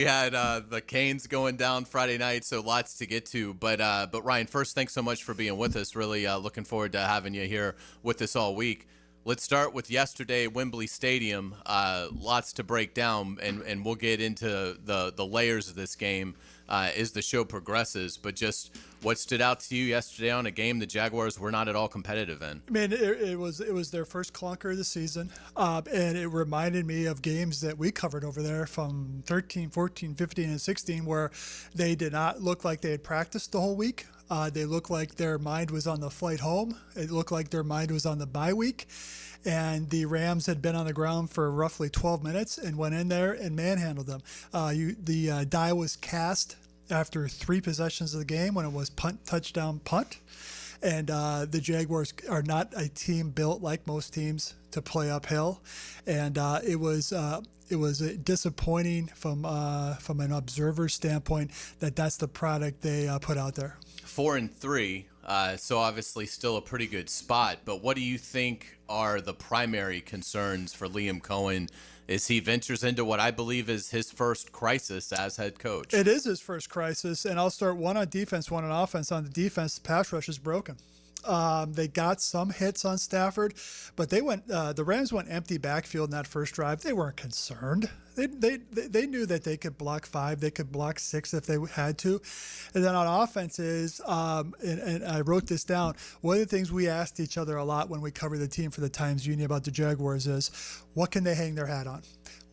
We had the Canes going down Friday night, so lots to get to. But Ryan, first, thanks so much for being with us. Really looking forward to having you here with us all week. Let's start with yesterday at Wembley Stadium. Lots to break down, and we'll get into the layers of this game as the show progresses. But just what stood out to you yesterday on a game the Jaguars were not at all competitive in? I mean, it was their first clunker of the season, and it reminded me of games that we covered over there from 13, 14, 15, and 16, where they did not look like they had practiced the whole week. They looked like their mind was on the flight home. It looked like their mind was on the bye week. And the Rams had been on the ground for roughly 12 minutes and went in there and manhandled them. The die was cast after 3 possessions of the game when it was punt, touchdown, punt. And the Jaguars are not a team built like most teams to play uphill. And it was disappointing from an observer standpoint that that's the product they put out there. 4-3, so obviously still a pretty good spot. But what do you think are the primary concerns for Liam Cohen as he ventures into what I believe is his first crisis as head coach? It is his first crisis, and I'll start one on defense, one on offense. On the defense, the pass rush is broken. They got some hits on Stafford, but the Rams went empty backfield in that first drive. They weren't concerned. They knew that they could block 5, they could block 6 if they had to. And then on offenses, and I wrote this down, one of the things we asked each other a lot when we covered the team for the Times Union about the Jaguars is, what can they hang their hat on?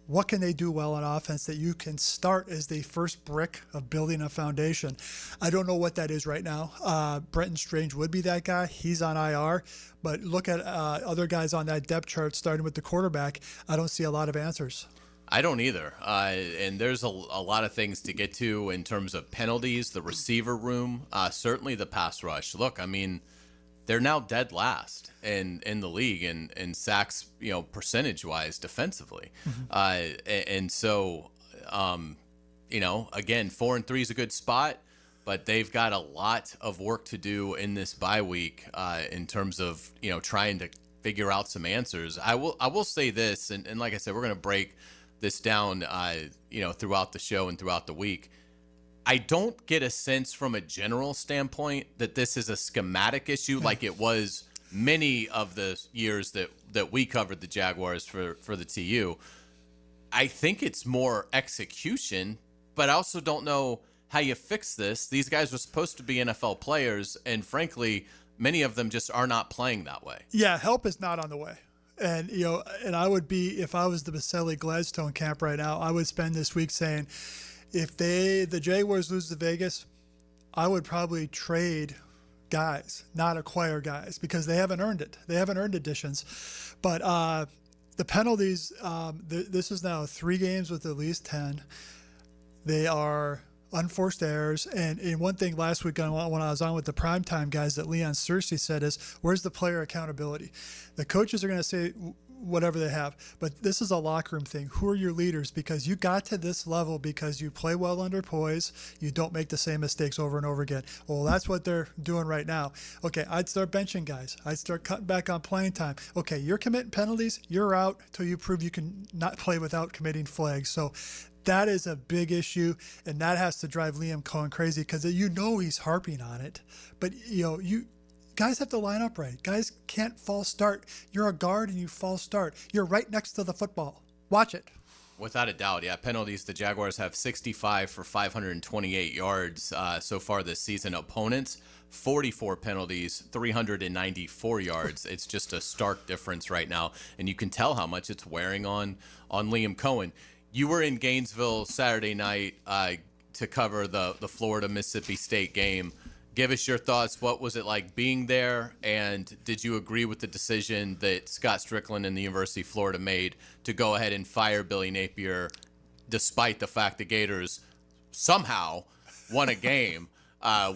What can they do well on offense that you can start as the first brick of building a foundation? I don't know what that is right now. Brenton Strange would be that guy. He's on IR. But look at other guys on that depth chart, starting with the quarterback. I don't see a lot of answers. I don't either. And there's a lot of things to get to in terms of penalties, the receiver room, certainly the pass rush. Look, I mean, they're now dead last in the league in sacks, percentage-wise defensively. And so, again, 4-3 is a good spot, but they've got a lot of work to do in this bye week in terms of, trying to figure out some answers. I will say this, and like I said, we're going to break this down, throughout the show and throughout the week. I don't get a sense from a general standpoint that this is a schematic issue like it was many of the years that we covered the Jaguars for the TU. I think it's more execution, but I also don't know how you fix this. These guys are supposed to be NFL players, and frankly, many of them just are not playing that way. Yeah, help is not on the way. And, and I would be, if I was the Baselli Gladstone camp right now, I would spend this week saying, if the Jaguars lose to Vegas, I would probably trade guys, not acquire guys, because they haven't earned it. They haven't earned additions. But the penalties, this is now 3 games with at least 10. They are unforced errors. And one thing last week when I was on with the primetime guys that Leon Searcy said is, where's the player accountability? The coaches are going to say whatever they have, but this is a locker room thing. Who are your leaders? Because you got to this level because you play well under poise. You don't make the same mistakes over and over again. Well, that's what they're doing right now. Okay, I'd start benching guys. I'd start cutting back on playing time. Okay, you're committing penalties. You're out till you prove you can not play without committing flags. So that is a big issue, and that has to drive Liam Cohen crazy because he's harping on it. But, guys have to line up right. Guys can't false start. You're a guard and you false start. You're right next to the football. Watch it. Without a doubt, yeah. Penalties, the Jaguars have 65 for 528 yards so far this season. Opponents, 44 penalties, 394 yards. It's just a stark difference right now, and you can tell how much it's wearing on Liam Cohen. You were in Gainesville Saturday night to cover the Florida-Mississippi State game. Give us your thoughts. What was it like being there? And did you agree with the decision that Scott Strickland and the University of Florida made to go ahead and fire Billy Napier, despite the fact the Gators somehow won a game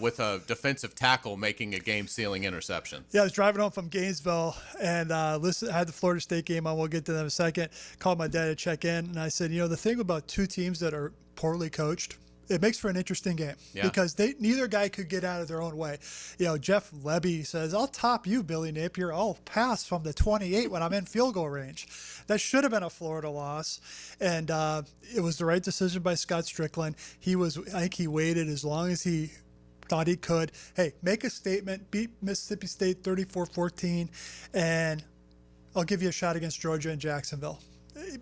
with a defensive tackle making a game-sealing interception? Yeah, I was driving home from Gainesville and had the Florida State game on. We'll get to that in a second. Called my dad to check in, and I said, the thing about 2 teams that are poorly coached it makes for an interesting game because neither guy could get out of their own way. Jeff Lebby says, "I'll top you, Billy Napier. I'll pass from the 28 when I'm in field goal range." That should have been a Florida loss, and it was the right decision by Scott Strickland. I think he waited as long as he thought he could. Hey, make a statement, beat Mississippi State 34-14, and I'll give you a shot against Georgia and Jacksonville.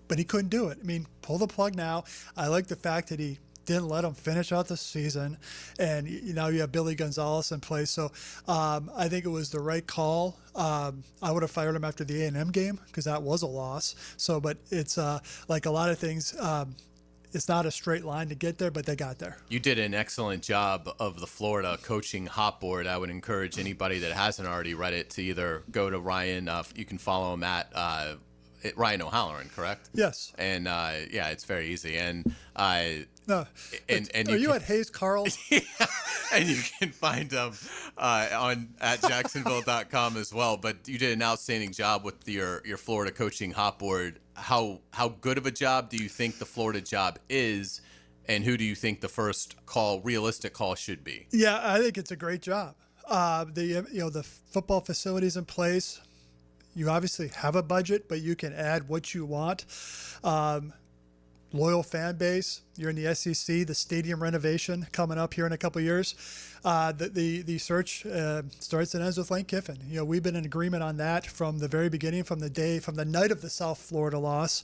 But he couldn't do it. I mean, pull the plug now. I like the fact that he didn't let him finish out the season, and now you have Billy Gonzalez in place. So I think it was the right call. I would have fired him after the A&M game because that was a loss. So, but it's like a lot of things. It's not a straight line to get there, but they got there. You did an excellent job of the Florida coaching hot board. I would encourage anybody that hasn't already read it to either go to Ryan. You can follow him at Ryan O'Halloran, correct? Yes. And it's very easy. And no. And are you at Hayes Carl? And you can find him at Jacksonville.com as well. But you did an outstanding job with your Florida coaching hot board. How good of a job do you think the Florida job is, and who do you think the first realistic call should be? Yeah, I think it's a great job. The football facilities in place. You obviously have a budget, but you can add what you want. Loyal fan base. You're in the SEC. The stadium renovation coming up here in a couple of years. The search starts and ends with Lane Kiffin. We've been in agreement on that from the very beginning, from the night of the South Florida loss.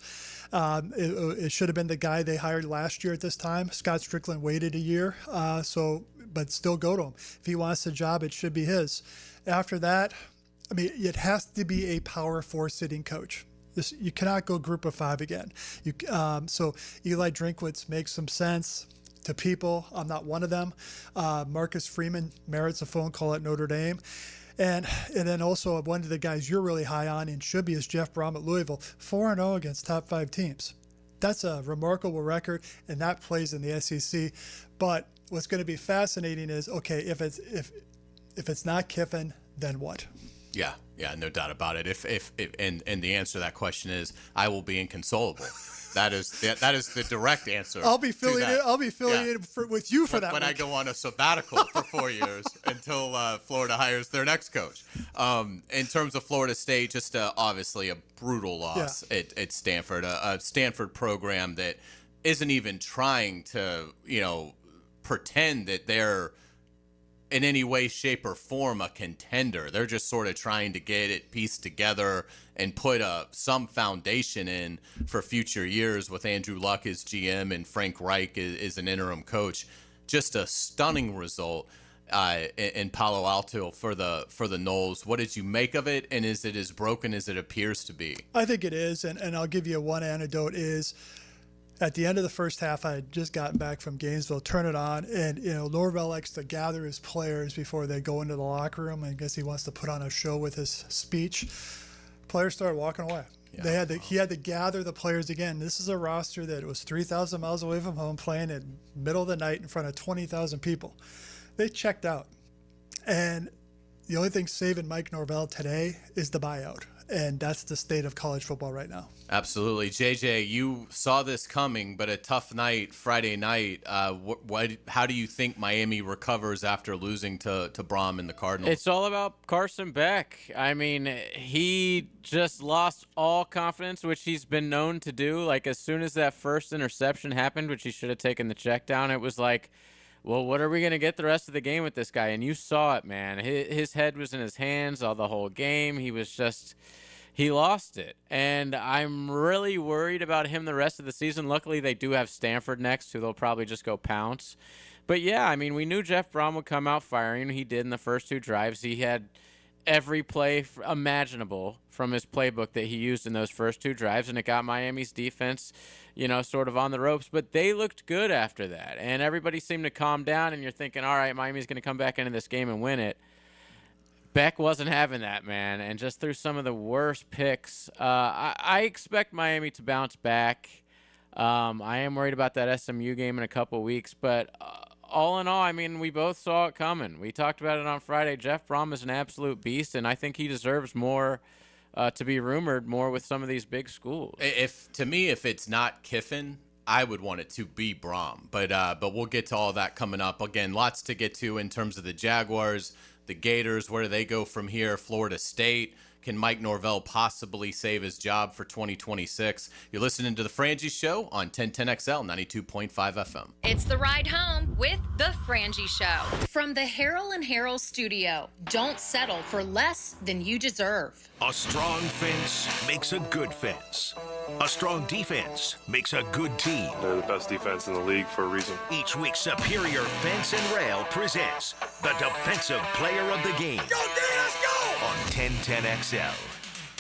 It should have been the guy they hired last year at this time. Scott Strickland waited a year, but still go to him. If he wants the job, it should be his. After that, I mean, it has to be a Power 4 sitting coach. You cannot go group of 5 again. So Eli Drinkwitz makes some sense to people. I'm not one of them. Marcus Freeman merits a phone call at Notre Dame. And then also one of the guys you're really high on and should be is Jeff Brom at Louisville, 4-0 against top 5 teams. That's a remarkable record, and that plays in the SEC. But what's going to be fascinating is, okay, if it's not Kiffin, then what? Yeah, no doubt about it. If and the answer to that question is, I will be inconsolable. That is the direct answer. I'll be filling in with you for that. When I go on a sabbatical for 4 years until Florida hires their next coach. In terms of Florida State, just obviously a brutal loss at Stanford, a Stanford program that isn't even trying to pretend that they're in any way, shape, or form a contender. They're just sort of trying to get it pieced together and put some foundation in for future years with Andrew Luck as GM and Frank Reich is an interim coach. Just a stunning result in Palo Alto for the Noles. What did you make of it, and is it as broken as it appears to be? I think it is, and I'll give you one anecdote is at the end of the first half, I had just gotten back from Gainesville, turn it on, and Norvell likes to gather his players before they go into the locker room. I guess he wants to put on a show with his speech. Players started walking away. Yeah. He had to gather the players again. This is a roster that was 3,000 miles away from home, playing in the middle of the night in front of 20,000 people. They checked out. And the only thing saving Mike Norvell today is the buyout. And that's the state of college football right now. Absolutely. JJ, you saw this coming, but a tough night, Friday night. How do you think Miami recovers after losing to Brom and the Cardinals? It's all about Carson Beck. I mean, he just lost all confidence, which he's been known to do. Like, as soon as that first interception happened, which he should have taken the check down, it was like, well, what are we going to get the rest of the game with this guy? And you saw it, man. His head was in his hands all the whole game. He lost it. And I'm really worried about him the rest of the season. Luckily, they do have Stanford next, who they'll probably just go pounce. But, yeah, I mean, we knew Jeff Brom would come out firing. He did in the first 2 drives. He had every play imaginable from his playbook that he used in those first 2 drives, and it got Miami's defense, sort of on the ropes. But they looked good after that, and everybody seemed to calm down, and you're thinking, all right, Miami's going to come back into this game and win it. Beck wasn't having that, man, and just threw some of the worst picks. I expect Miami to bounce back. I am worried about that SMU game in a couple weeks, but all in all, I mean, we both saw it coming. We talked about it on Friday. Jeff Brom is an absolute beast, and I think he deserves more to be rumored more with some of these big schools. If it's not Kiffin, I would want it to be Braum, but we'll get to all that coming up. Again, lots to get to in terms of the Jaguars, the Gators. Where do they go from here? Florida State. Can Mike Norvell possibly save his job for 2026? You're listening to The Frangie Show on 1010XL 92.5 FM. It's the ride home with The Frangie Show. From the Harrell and Harrell studio, don't settle for less than you deserve. A strong fence makes a good fence. A strong defense makes a good team. They're the best defense in the league for a reason. Each week, Superior Fence and Rail presents the Defensive Player of the Game. Go, Dan, let's go! On 1010XL.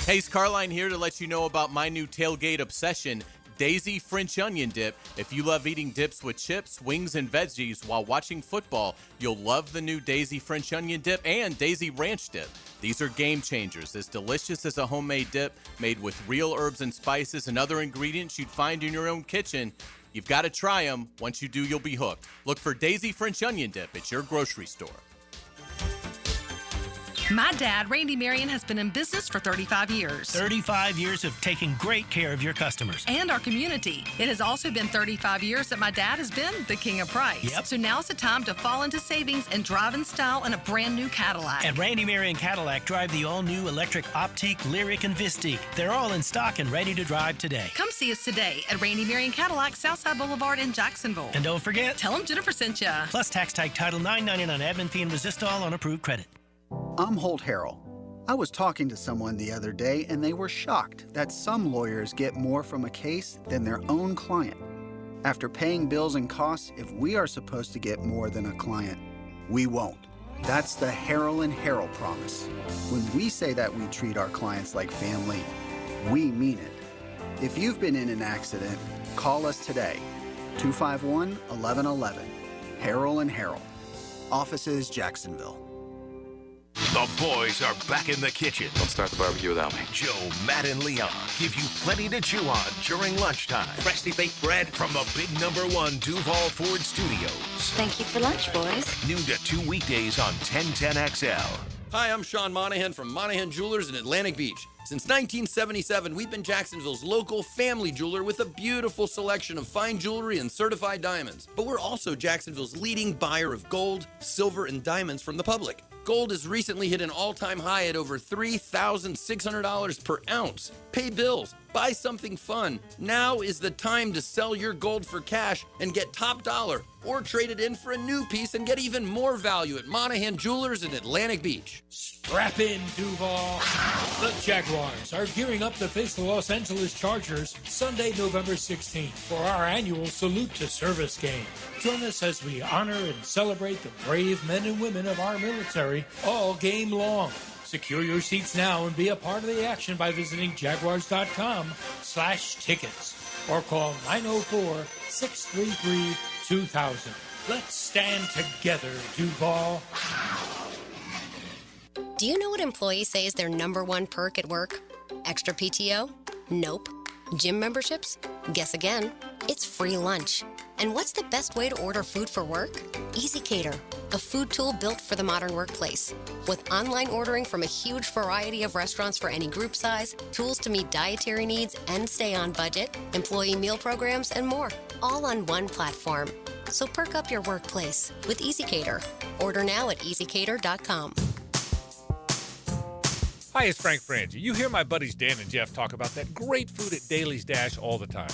Hayes Carline here to let you know about my new tailgate obsession, Daisy French Onion Dip. If you love eating dips with chips, wings, and veggies while watching football, you'll love the new Daisy French Onion Dip and Daisy Ranch Dip. These are game changers, as delicious as a homemade dip made with real herbs and spices and other ingredients you'd find in your own kitchen. You've got to try them. Once you do, you'll be hooked. Look for Daisy French Onion Dip at your grocery store. My dad, Randy Marion, has been in business for 35 years. 35 years of taking great care of your customers. And our community. It has also been 35 years that my dad has been the king of price. Yep. So now's the time to fall into savings and drive in style in a brand new Cadillac. At Randy Marion Cadillac, drive the all-new electric Optique, Lyric, and Vistique. They're all in stock and ready to drive today. Come see us today at Randy Marion Cadillac, Southside Boulevard in Jacksonville. And don't forget, Tell them Jennifer sent ya. plus tax type title $9.99 admin fee and Resistol on approved credit. I'm Holt Harrell. I was talking to someone the other day and they were shocked that some lawyers get more from a case than their own client. After paying bills and costs, if we are supposed to get more than a client, we won't. That's the Harrell and Harrell promise. When we say that we treat our clients like family, we mean it. If you've been in an accident, call us today. 251-1111. Harrell and Harrell. Offices, Jacksonville. The boys are back in the kitchen. Don't start the barbecue without me. Joe, Matt, and Leon give you plenty to chew on during lunchtime. Freshly baked bread from the big #1 Duval Ford Studios. Thank you for lunch, boys. Noon to 2 weekdays on 1010XL. Hi, I'm Sean Monahan from Monahan Jewelers in Atlantic Beach. Since 1977, we've been Jacksonville's local family jeweler with a beautiful selection of fine jewelry and certified diamonds. But we're also Jacksonville's leading buyer of gold, silver, and diamonds from the public. Gold has recently hit an all-time high at over $3,600 per ounce. Pay bills, buy something fun. Now is the time to sell your gold for cash and get top dollar, or trade it in for a new piece and get even more value at Monahan Jewelers in Atlantic Beach. Strap in, Duval. The Jaguars are gearing up to face the Los Angeles Chargers Sunday, November 16th for our annual Salute to Service game. Join us as we honor and celebrate the brave men and women of our military all game long. Secure your seats now and be a part of the action by visiting jaguars.com/tickets or call 904-633-2000. Let's stand together, Duval. Do you know what employees say is their #1 perk at work? Extra PTO? Nope. Gym memberships? Guess again. It's free lunch. And what's the best way to order food for work? Easy Cater, a food tool built for the modern workplace. With online ordering from a huge variety of restaurants for any group size, tools to meet dietary needs and stay on budget, employee meal programs, and more, all on one platform. So perk up your workplace with Easy Cater. Order now at easycater.com. Hi, it's Frank Frangie. You hear my buddies Dan and Jeff talk about that great food at Daly's Dash all the time.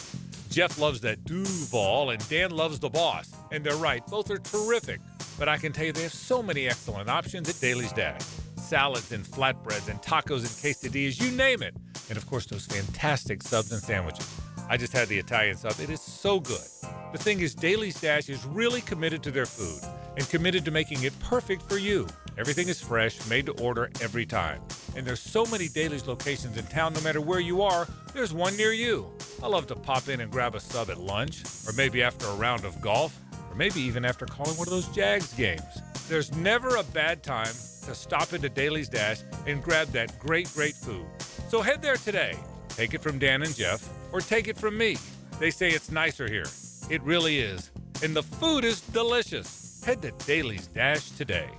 Jeff loves that Duval, and Dan loves the Boss. And they're right, both are terrific. But I can tell you they have so many excellent options at Daly's Dash. Salads and flatbreads and tacos and quesadillas, you name it. And of course, those fantastic subs and sandwiches. I just had the Italian sub. It is so good. The thing is, Daly's Dash is really committed to their food and committed to making it perfect for you. Everything is fresh, made to order every time. And there's so many Daly's locations in town, no matter where you are, there's one near you. I love to pop in and grab a sub at lunch, or maybe after a round of golf, or maybe even after calling one of those Jags games. There's never a bad time to stop into Daly's Dash and grab that great food. So head there today. Take it from Dan and Jeff, or take it from me. They say it's nicer here. It really is. And the food is delicious. Head to Daly's Dash today.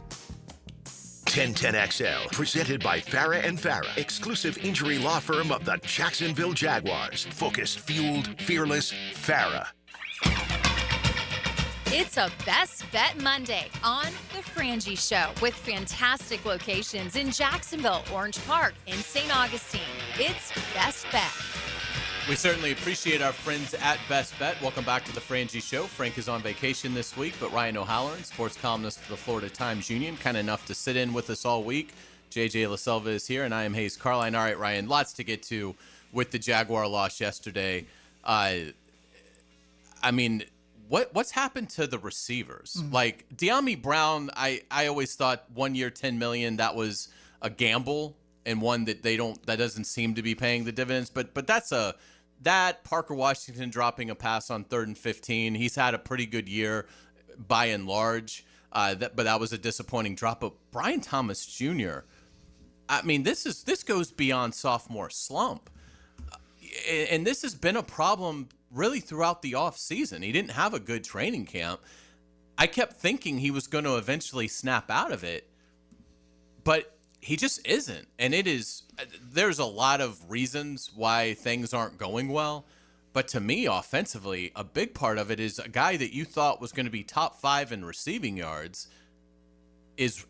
1010XL, presented by Farah and Farah, exclusive injury law firm of the Jacksonville Jaguars. Focused, fueled, fearless, Farah. It's a Best Bet Monday on The Frangie Show with fantastic locations in Jacksonville, Orange Park, and St. Augustine. It's Best Bet. We certainly appreciate our friends at Best Bet. Welcome back to the Frangie Show. Frank is on vacation this week, but Ryan O'Halloran, sports columnist for the Florida Times-Union, kind enough to sit in with us all week. JJ LaSelva is here, and I am Hayes Carline. All right, Ryan, lots to get to with the Jaguar loss yesterday. What's happened to the receivers? Like De'Ami Brown, I always thought 1 year, $10 million, that was a gamble and one that that doesn't seem to be paying the dividends. But that Parker Washington dropping a pass on 3rd and 15. He's had a pretty good year by and large. But that was a disappointing drop. But Brian Thomas Jr., I mean, this goes beyond sophomore slump. And this has been a problem really throughout the offseason. He didn't have a good training camp. I kept thinking he was going to eventually snap out of it, but he just isn't. And there's a lot of reasons why things aren't going well. But to me, offensively, a big part of it is a guy that you thought was going to be top 5 in receiving yards is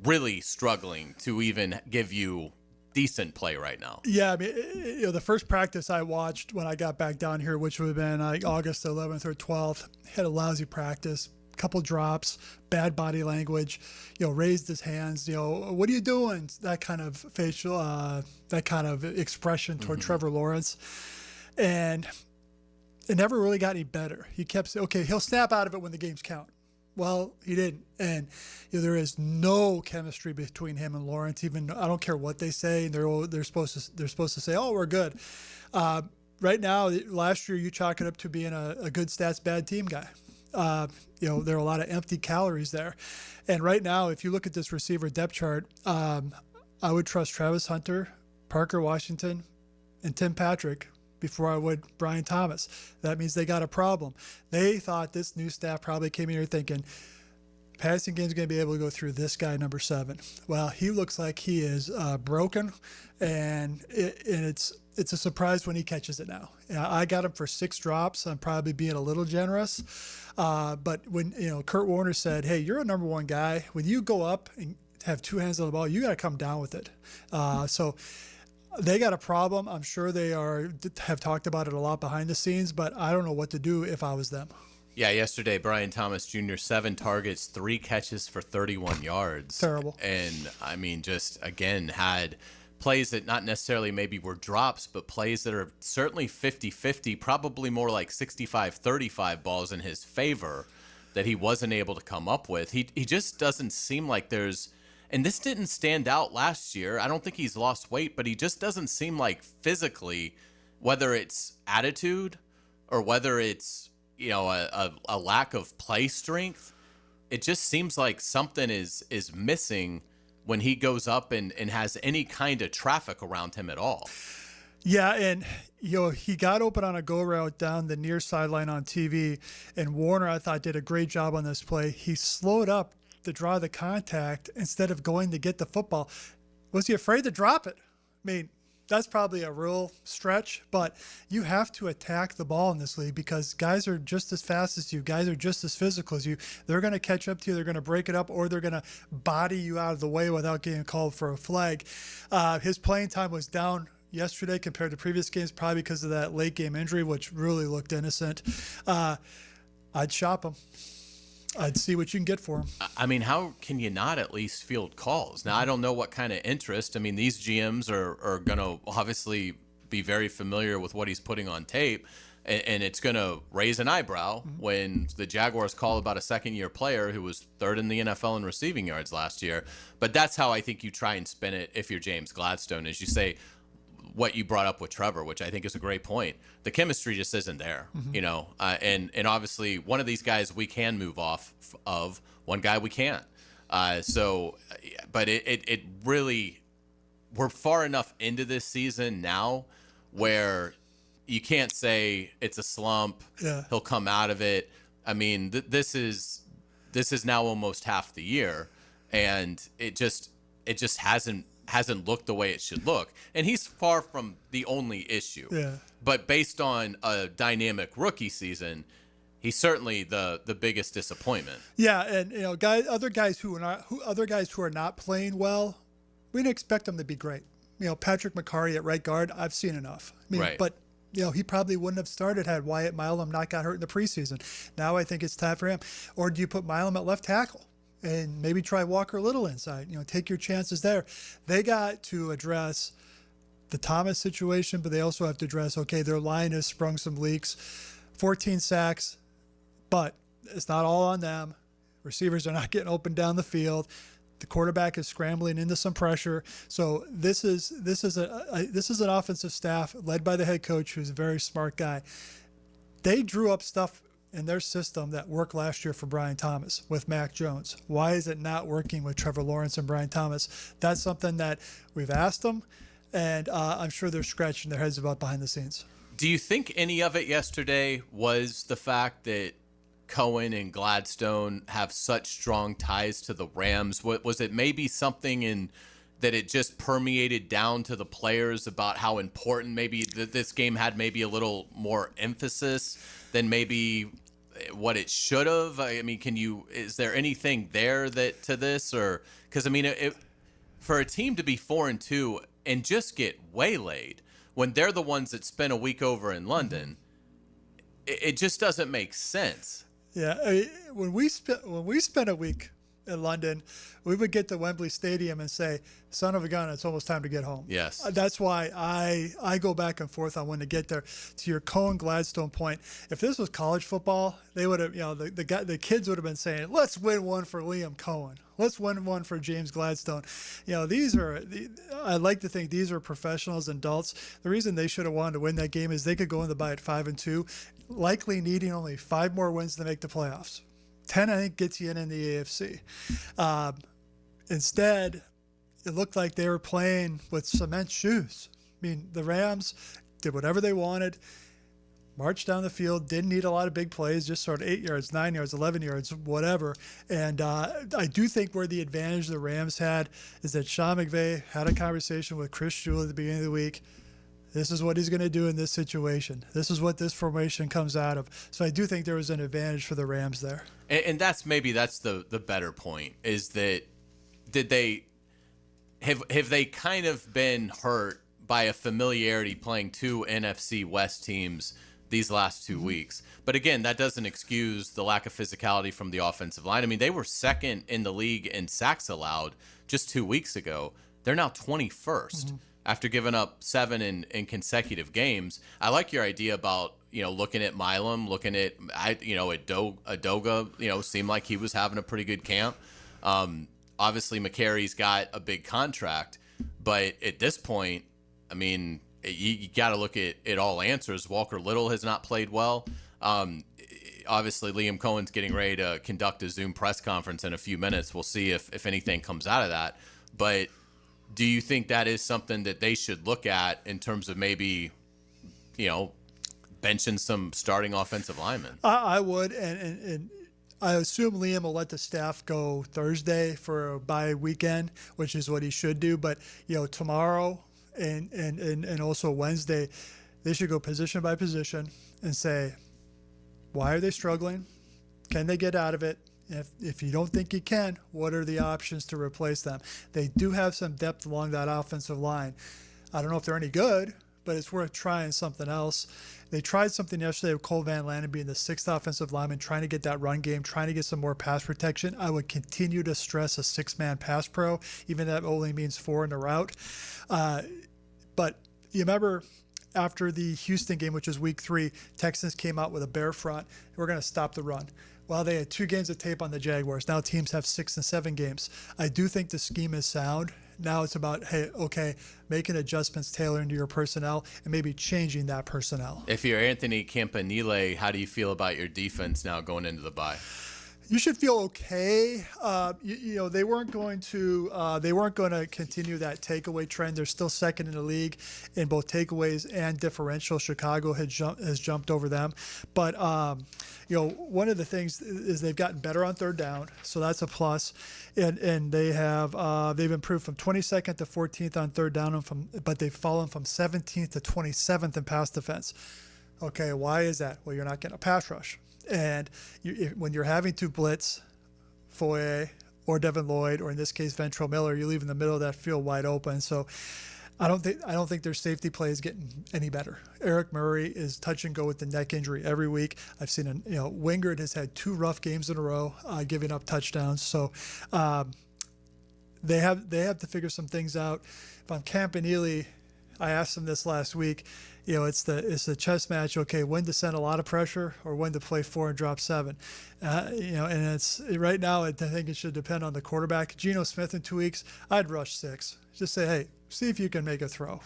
really struggling to even give you decent play right now. Yeah, I mean, the first practice I watched when I got back down here, which would have been August 11th or 12th, had a lousy practice, couple drops, bad body language, raised his hands, what are you doing? That kind of facial, that kind of expression toward Trevor Lawrence. And it never really got any better. He kept saying, okay, he'll snap out of it when the games count. Well, he didn't, and there is no chemistry between him and Lawrence. Even I don't care what they say. They're supposed to say, "Oh, we're good." Right now, last year you chalk it up to being a good stats, bad team guy. There are a lot of empty calories there, and right now, if you look at this receiver depth chart, I would trust Travis Hunter, Parker Washington, and Tim Patrick before I would Brian Thomas. That means they got a problem. They thought this new staff probably came in here thinking passing game's going to be able to go through this guy, number 7. Well, he looks like he is broken, and it's a surprise when he catches it now. I got him for 6 drops. I'm probably being a little generous. But when Kurt Warner said, hey, you're a number 1 guy. When you go up and have 2 hands on the ball, you got to come down with it. So they got a problem. I'm sure they have talked about it a lot behind the scenes, but I don't know what to do if I was them. Yeah, yesterday, Brian Thomas Jr., 7 targets, 3 catches for 31 yards. Terrible. And, I mean, just, again, had plays that not necessarily maybe were drops, but plays that are certainly 50-50, probably more like 65-35 balls in his favor that he wasn't able to come up with. He just doesn't seem like there's – and this didn't stand out last year. I don't think he's lost weight, but he just doesn't seem like physically, whether it's attitude or whether it's – a lack of play strength. It just seems like something is missing when he goes up and has any kind of traffic around him at all. Yeah, and he got open on a go route down the near sideline on TV, and Warner, I thought, did a great job on this play. He slowed up to draw the contact instead of going to get the football. Was he afraid to drop it? I mean, that's probably a real stretch, but you have to attack the ball in this league because guys are just as fast as you. Guys are just as physical as you. They're going to catch up to you. They're going to break it up, or they're going to body you out of the way without getting called for a flag. His playing time was down yesterday compared to previous games, probably because of that late game injury, which really looked innocent. I'd shop him. I'd see what you can get for him. I mean, how can you not at least field calls? Now, I don't know what kind of interest. I mean, these GMs are going to obviously be very familiar with what he's putting on tape, and it's going to raise an eyebrow when the Jaguars call about a second-year player who was 3rd in the NFL in receiving yards last year. But that's how I think you try and spin it if you're James Gladstone, is you say what you brought up with Trevor, which I think is a great point. The chemistry just isn't there, and obviously one of these guys we can move off of, one guy we can't. But it really, we're far enough into this season now where you can't say it's a slump. Yeah. He'll come out of it. I mean, this is now almost half the year, and it just hasn't looked the way it should look. And he's far from the only issue. Yeah. But based on a dynamic rookie season, he's certainly the biggest disappointment. Yeah, and other guys who are not playing well, we didn't expect them to be great. Patrick McCarry at right guard, I've seen enough. Right. But he probably wouldn't have started had Wyatt Milam not got hurt in the preseason. Now I think it's time for him. Or do you put Milam at left tackle and maybe try Walker Little inside? Take your chances there. They got to address the Thomas situation, but they also have to address, their line has sprung some leaks, 14 sacks, but it's not all on them. Receivers are not getting open down the field. The quarterback is scrambling into some pressure. So this is an offensive staff led by the head coach, who's a very smart guy. They drew up stuff in their system that worked last year for Brian Thomas with Mac Jones. Why is it not working with Trevor Lawrence and Brian Thomas? That's something that we've asked them, and I'm sure they're scratching their heads about behind the scenes. Do you think any of it yesterday was the fact that Cohen and Gladstone have such strong ties to the Rams? Was it maybe something in that it just permeated down to the players about how important maybe this game had maybe a little more emphasis than maybe what it should have? I mean, is there anything there that to this, or because I mean, for a team to be 4-2 and just get waylaid when they're the ones that spent a week over in London, it just doesn't make sense. Yeah, when we spent a week in London, we would get to Wembley Stadium and say, "Son of a gun, it's almost time to get home." Yes, that's why I go back and forth on when to get there. To your Cohen Gladstone point, if this was college football, they would have, the kids would have been saying, "Let's win one for Liam Cohen. Let's win one for James Gladstone." I like to think these are professionals and adults. The reason they should have wanted to win that game is they could go in the bye at 5-2, likely needing only 5 more wins to make the playoffs. 10, I think, gets you in the AFC. Instead, it looked like they were playing with cement shoes. I mean, the Rams did whatever they wanted, marched down the field, didn't need a lot of big plays, just sort of 8 yards, 9 yards, 11 yards, whatever. And I do think where the advantage the Rams had is that Sean McVay had a conversation with Chris Jewell at the beginning of the week. This is what he's going to do in this situation. This is what this formation comes out of. So I do think there was an advantage for the Rams there. And that's the better point, is that have they kind of been hurt by a familiarity playing 2 NFC West teams these last 2 weeks? But again, that doesn't excuse the lack of physicality from the offensive line. I mean, they were second in the league in sacks allowed just 2 weeks ago. They're now 21st. After giving up 7 in consecutive games. I like your idea about, looking at Milam, looking at, Adoga, seemed like he was having a pretty good camp. Obviously, McCarry's got a big contract, but at this point, I mean, you got to look at all answers. Walker Little has not played well. Obviously, Liam Cohen's getting ready to conduct a Zoom press conference in a few minutes. We'll see if anything comes out of that. But do you think that is something that they should look at in terms of maybe, benching some starting offensive linemen? I would, and I assume Liam will let the staff go Thursday for a bye weekend, which is what he should do. But tomorrow and also Wednesday, they should go position by position and say, why are they struggling? Can they get out of it? If you don't think you can, what are the options to replace them? They do have some depth along that offensive line. I don't know if they're any good, but it's worth trying something else. They tried something yesterday with Cole Van Lanen being the 6th offensive lineman, trying to get that run game, trying to get some more pass protection. I would continue to stress a 6-man pass pro, even that only means 4 in the route. But you remember after the Houston game, which was week 3, Texans came out with a bare front. We're going to stop the run. Well, they had 2 games of tape on the Jaguars. Now teams have 6 and 7 games. I do think the scheme is sound. Now it's about, making adjustments tailored to your personnel and maybe changing that personnel. If you're Anthony Campanile, how do you feel about your defense now going into the bye? You should feel okay. They weren't going to continue that takeaway trend. They're still second in the league in both takeaways and differential. Chicago has jumped over them, but one of the things is they've gotten better on third down, so that's a plus. And they've improved from 22nd to 14th on third down, but they've fallen from 17th to 27th in pass defense. Okay, why is that? Well, you're not getting a pass rush. And when you're having to blitz Foye or Devin Lloyd, or in this case Ventrell Miller, you're leaving the middle of that field wide open. So I don't think their safety play is getting any better. Eric Murray is touch and go with the neck injury every week. I've seen Wingard has had 2 rough games in a row, giving up touchdowns. So they have to figure some things out. If I'm Campanile, I asked him this last week. It's the chess match. Okay, when to send a lot of pressure or when to play 4 and drop 7. And it's right now. I think it should depend on the quarterback. Geno Smith in 2 weeks, I'd rush 6. Just say, hey, see if you can make a throw.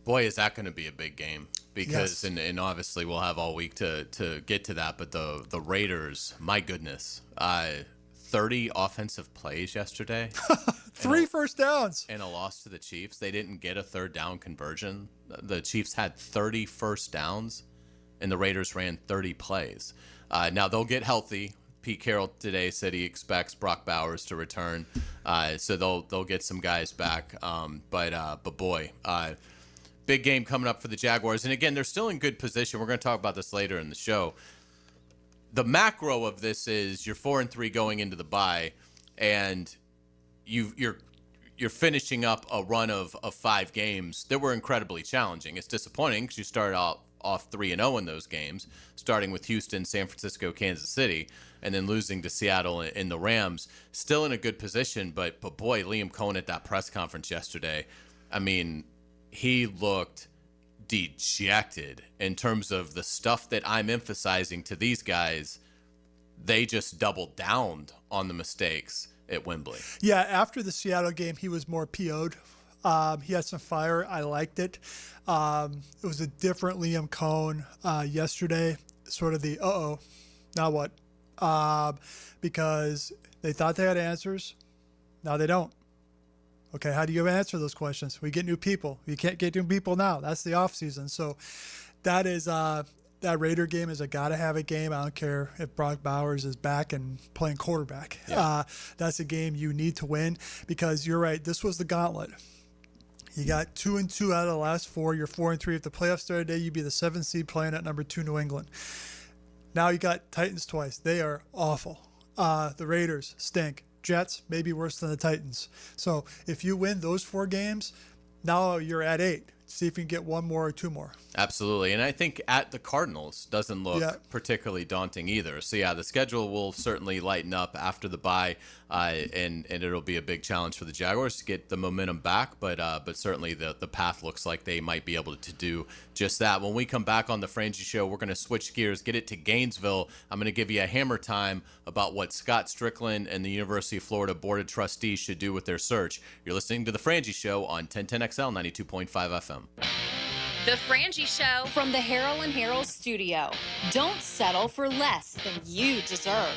Boy, is that going to be a big game because, yes. and obviously we'll have all week to get to that. But the Raiders, my goodness, 30 offensive plays yesterday. 3 first downs. And a loss to the Chiefs. They didn't get a third down conversion. The Chiefs had 30 first downs, and the Raiders ran 30 plays. Now they'll get healthy. Pete Carroll today said he expects Brock Bowers to return, so they'll get some guys back. But boy, big game coming up for the Jaguars. And again, they're still in good position. We're going to talk about this later in the show. The macro of this is you're 4-3 going into the bye, and you're finishing up a run of 5 games that were incredibly challenging. It's disappointing because you started off 3-0 in those games, starting with Houston, San Francisco, Kansas City, and then losing to Seattle and the Rams. Still in a good position, but boy, Liam Cohen at that press conference yesterday, I mean, he looked dejected in terms of the stuff that I'm emphasizing to these guys. They just doubled down on the mistakes at Wembley. Yeah, after the Seattle game, he was more PO'd. He had some fire. I liked it. It was a different Liam Cohen yesterday, sort of the now what? Because they thought they had answers. Now they don't. Okay, how do you answer those questions? We get new people. You can't get new people now. That's the off season. So that is that Raider game is a gotta-have-it game. I don't care if Brock Bowers is back and playing quarterback. Yeah. That's a game you need to win because you're right. This was the gauntlet. You got 2-2 out of the last 4. You're 4-3. If the playoffs started today, you'd be the 7th seed playing at number 2 New England. Now you got Titans twice. They are awful. The Raiders stink. Jets, maybe worse than the Titans. So if you win those 4 games, now you're at 8. See if you can get 1 more or 2 more. Absolutely. And I think at the Cardinals doesn't look particularly daunting either. So, yeah, the schedule will certainly lighten up after the bye, and it'll be a big challenge for the Jaguars to get the momentum back. But certainly the path looks like they might be able to do just that. When we come back on the Frangie Show, we're going to switch gears, get it to Gainesville. I'm going to give you a hammer time about what Scott Strickland and the University of Florida Board of Trustees should do with their search. You're listening to the Frangie Show on 1010XL 92.5 FM. The Frangie Show from the Harrell and Harrell studio. Don't settle for less than you deserve.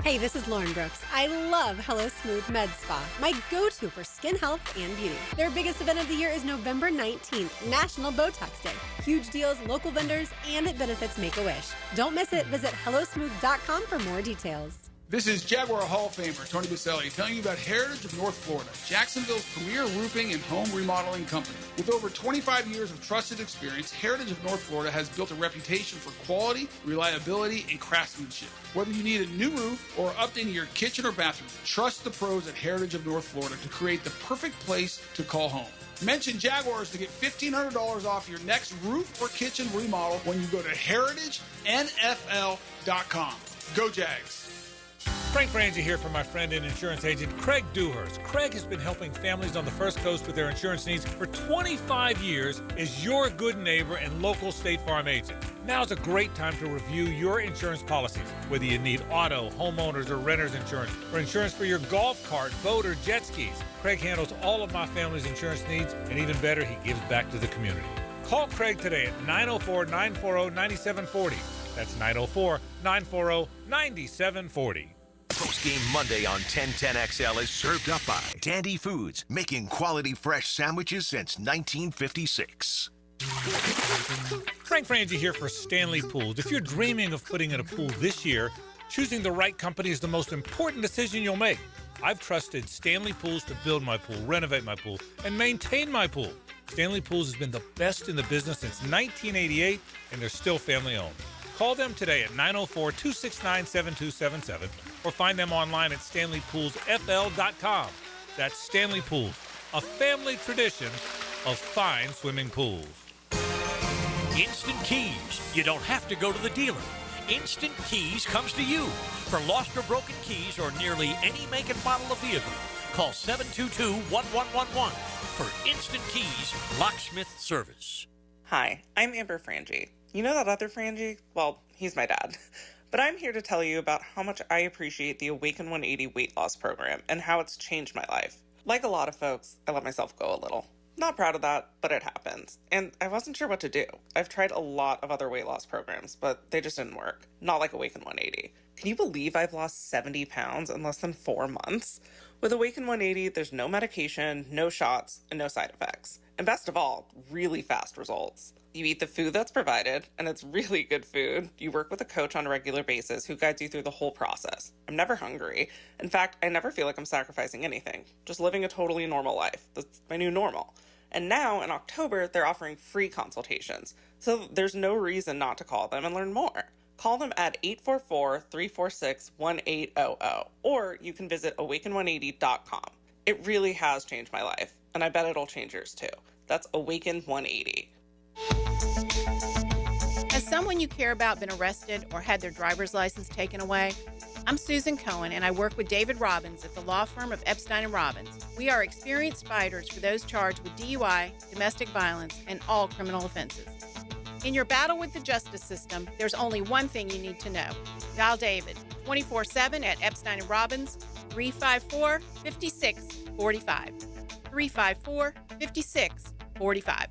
Hey, this is Lauren Brooks. I love Hello Smooth Med Spa, my go-to for skin health and beauty. Their biggest event of the year is November 19th, National Botox Day. Huge deals, local vendors, and it benefits Make-A-Wish. Don't miss it. Visit HelloSmooth.com for more details. This is Jaguar Hall of Famer Tony Baselli telling you about Heritage of North Florida, Jacksonville's premier roofing and home remodeling company. With over 25 years of trusted experience, Heritage of North Florida has built a reputation for quality, reliability, and craftsmanship. Whether you need a new roof or updating your kitchen or bathroom, trust the pros at Heritage of North Florida to create the perfect place to call home. Mention Jaguars to get $1,500 off your next roof or kitchen remodel when you go to heritagenfl.com. Go Jags! Frank Frangie here for my friend and insurance agent Craig Dewhurst. Craig has been helping families on the First Coast with their insurance needs for 25 years as your good neighbor and local State Farm agent. Now's a great time to review your insurance policies, whether you need auto, homeowners, or renter's insurance, or insurance for your golf cart, boat, or jet skis. Craig handles all of my family's insurance needs, and even better, he gives back to the community. Call Craig today at 904-940-9740. That's 904-940-9740. Post-game Monday on 1010XL is served up by Dandy Foods, making quality fresh sandwiches since 1956. Frank Frangie here for Stanley Pools. If you're dreaming of putting in a pool this year, choosing the right company is the most important decision you'll make. I've trusted Stanley Pools to build my pool, renovate my pool, and maintain my pool. Stanley Pools has been the best in the business since 1988, and they're still family-owned. Call them today at 904-269-7277 or find them online at StanleyPoolsFL.com. That's Stanley Pools, a family tradition of fine swimming pools. Instant Keys. You don't have to go to the dealer. Instant Keys comes to you. For lost or broken keys or nearly any make and model of vehicle, call 722-1111 for Instant Keys locksmith service. Hi, I'm Amber Frangie. You know that other Frangie? Well, he's my dad. But I'm here to tell you about how much I appreciate the Awaken 180 weight loss program and how it's changed my life. Like a lot of folks, I let myself go a little. Not proud of that, but it happens. And I wasn't sure what to do. I've tried a lot of other weight loss programs, but they just didn't work. Not like Awaken 180. Can you believe I've lost 70 pounds in less than 4 months? With Awaken 180, there's no medication, no shots, and no side effects. And best of all, really fast results. You eat the food that's provided, and it's really good food. You work with a coach on a regular basis who guides you through the whole process. I'm never hungry. In fact, I never feel like I'm sacrificing anything. Just living a totally normal life. That's my new normal. And now, in October, they're offering free consultations. So there's no reason not to call them and learn more. Call them at 844-346-1800, or you can visit awaken180.com. It really has changed my life, and I bet it'll change yours too. That's Awaken 180. Has someone you care about been arrested or had their driver's license taken away? I'm Susan Cohen, and I work with David Robbins at the law firm of Epstein & Robbins. We are experienced fighters for those charged with DUI, domestic violence, and all criminal offenses. In your battle with the justice system, there's only one thing you need to know. Dial David 24/7 at Epstein & Robbins, 354-5645. 354-5645.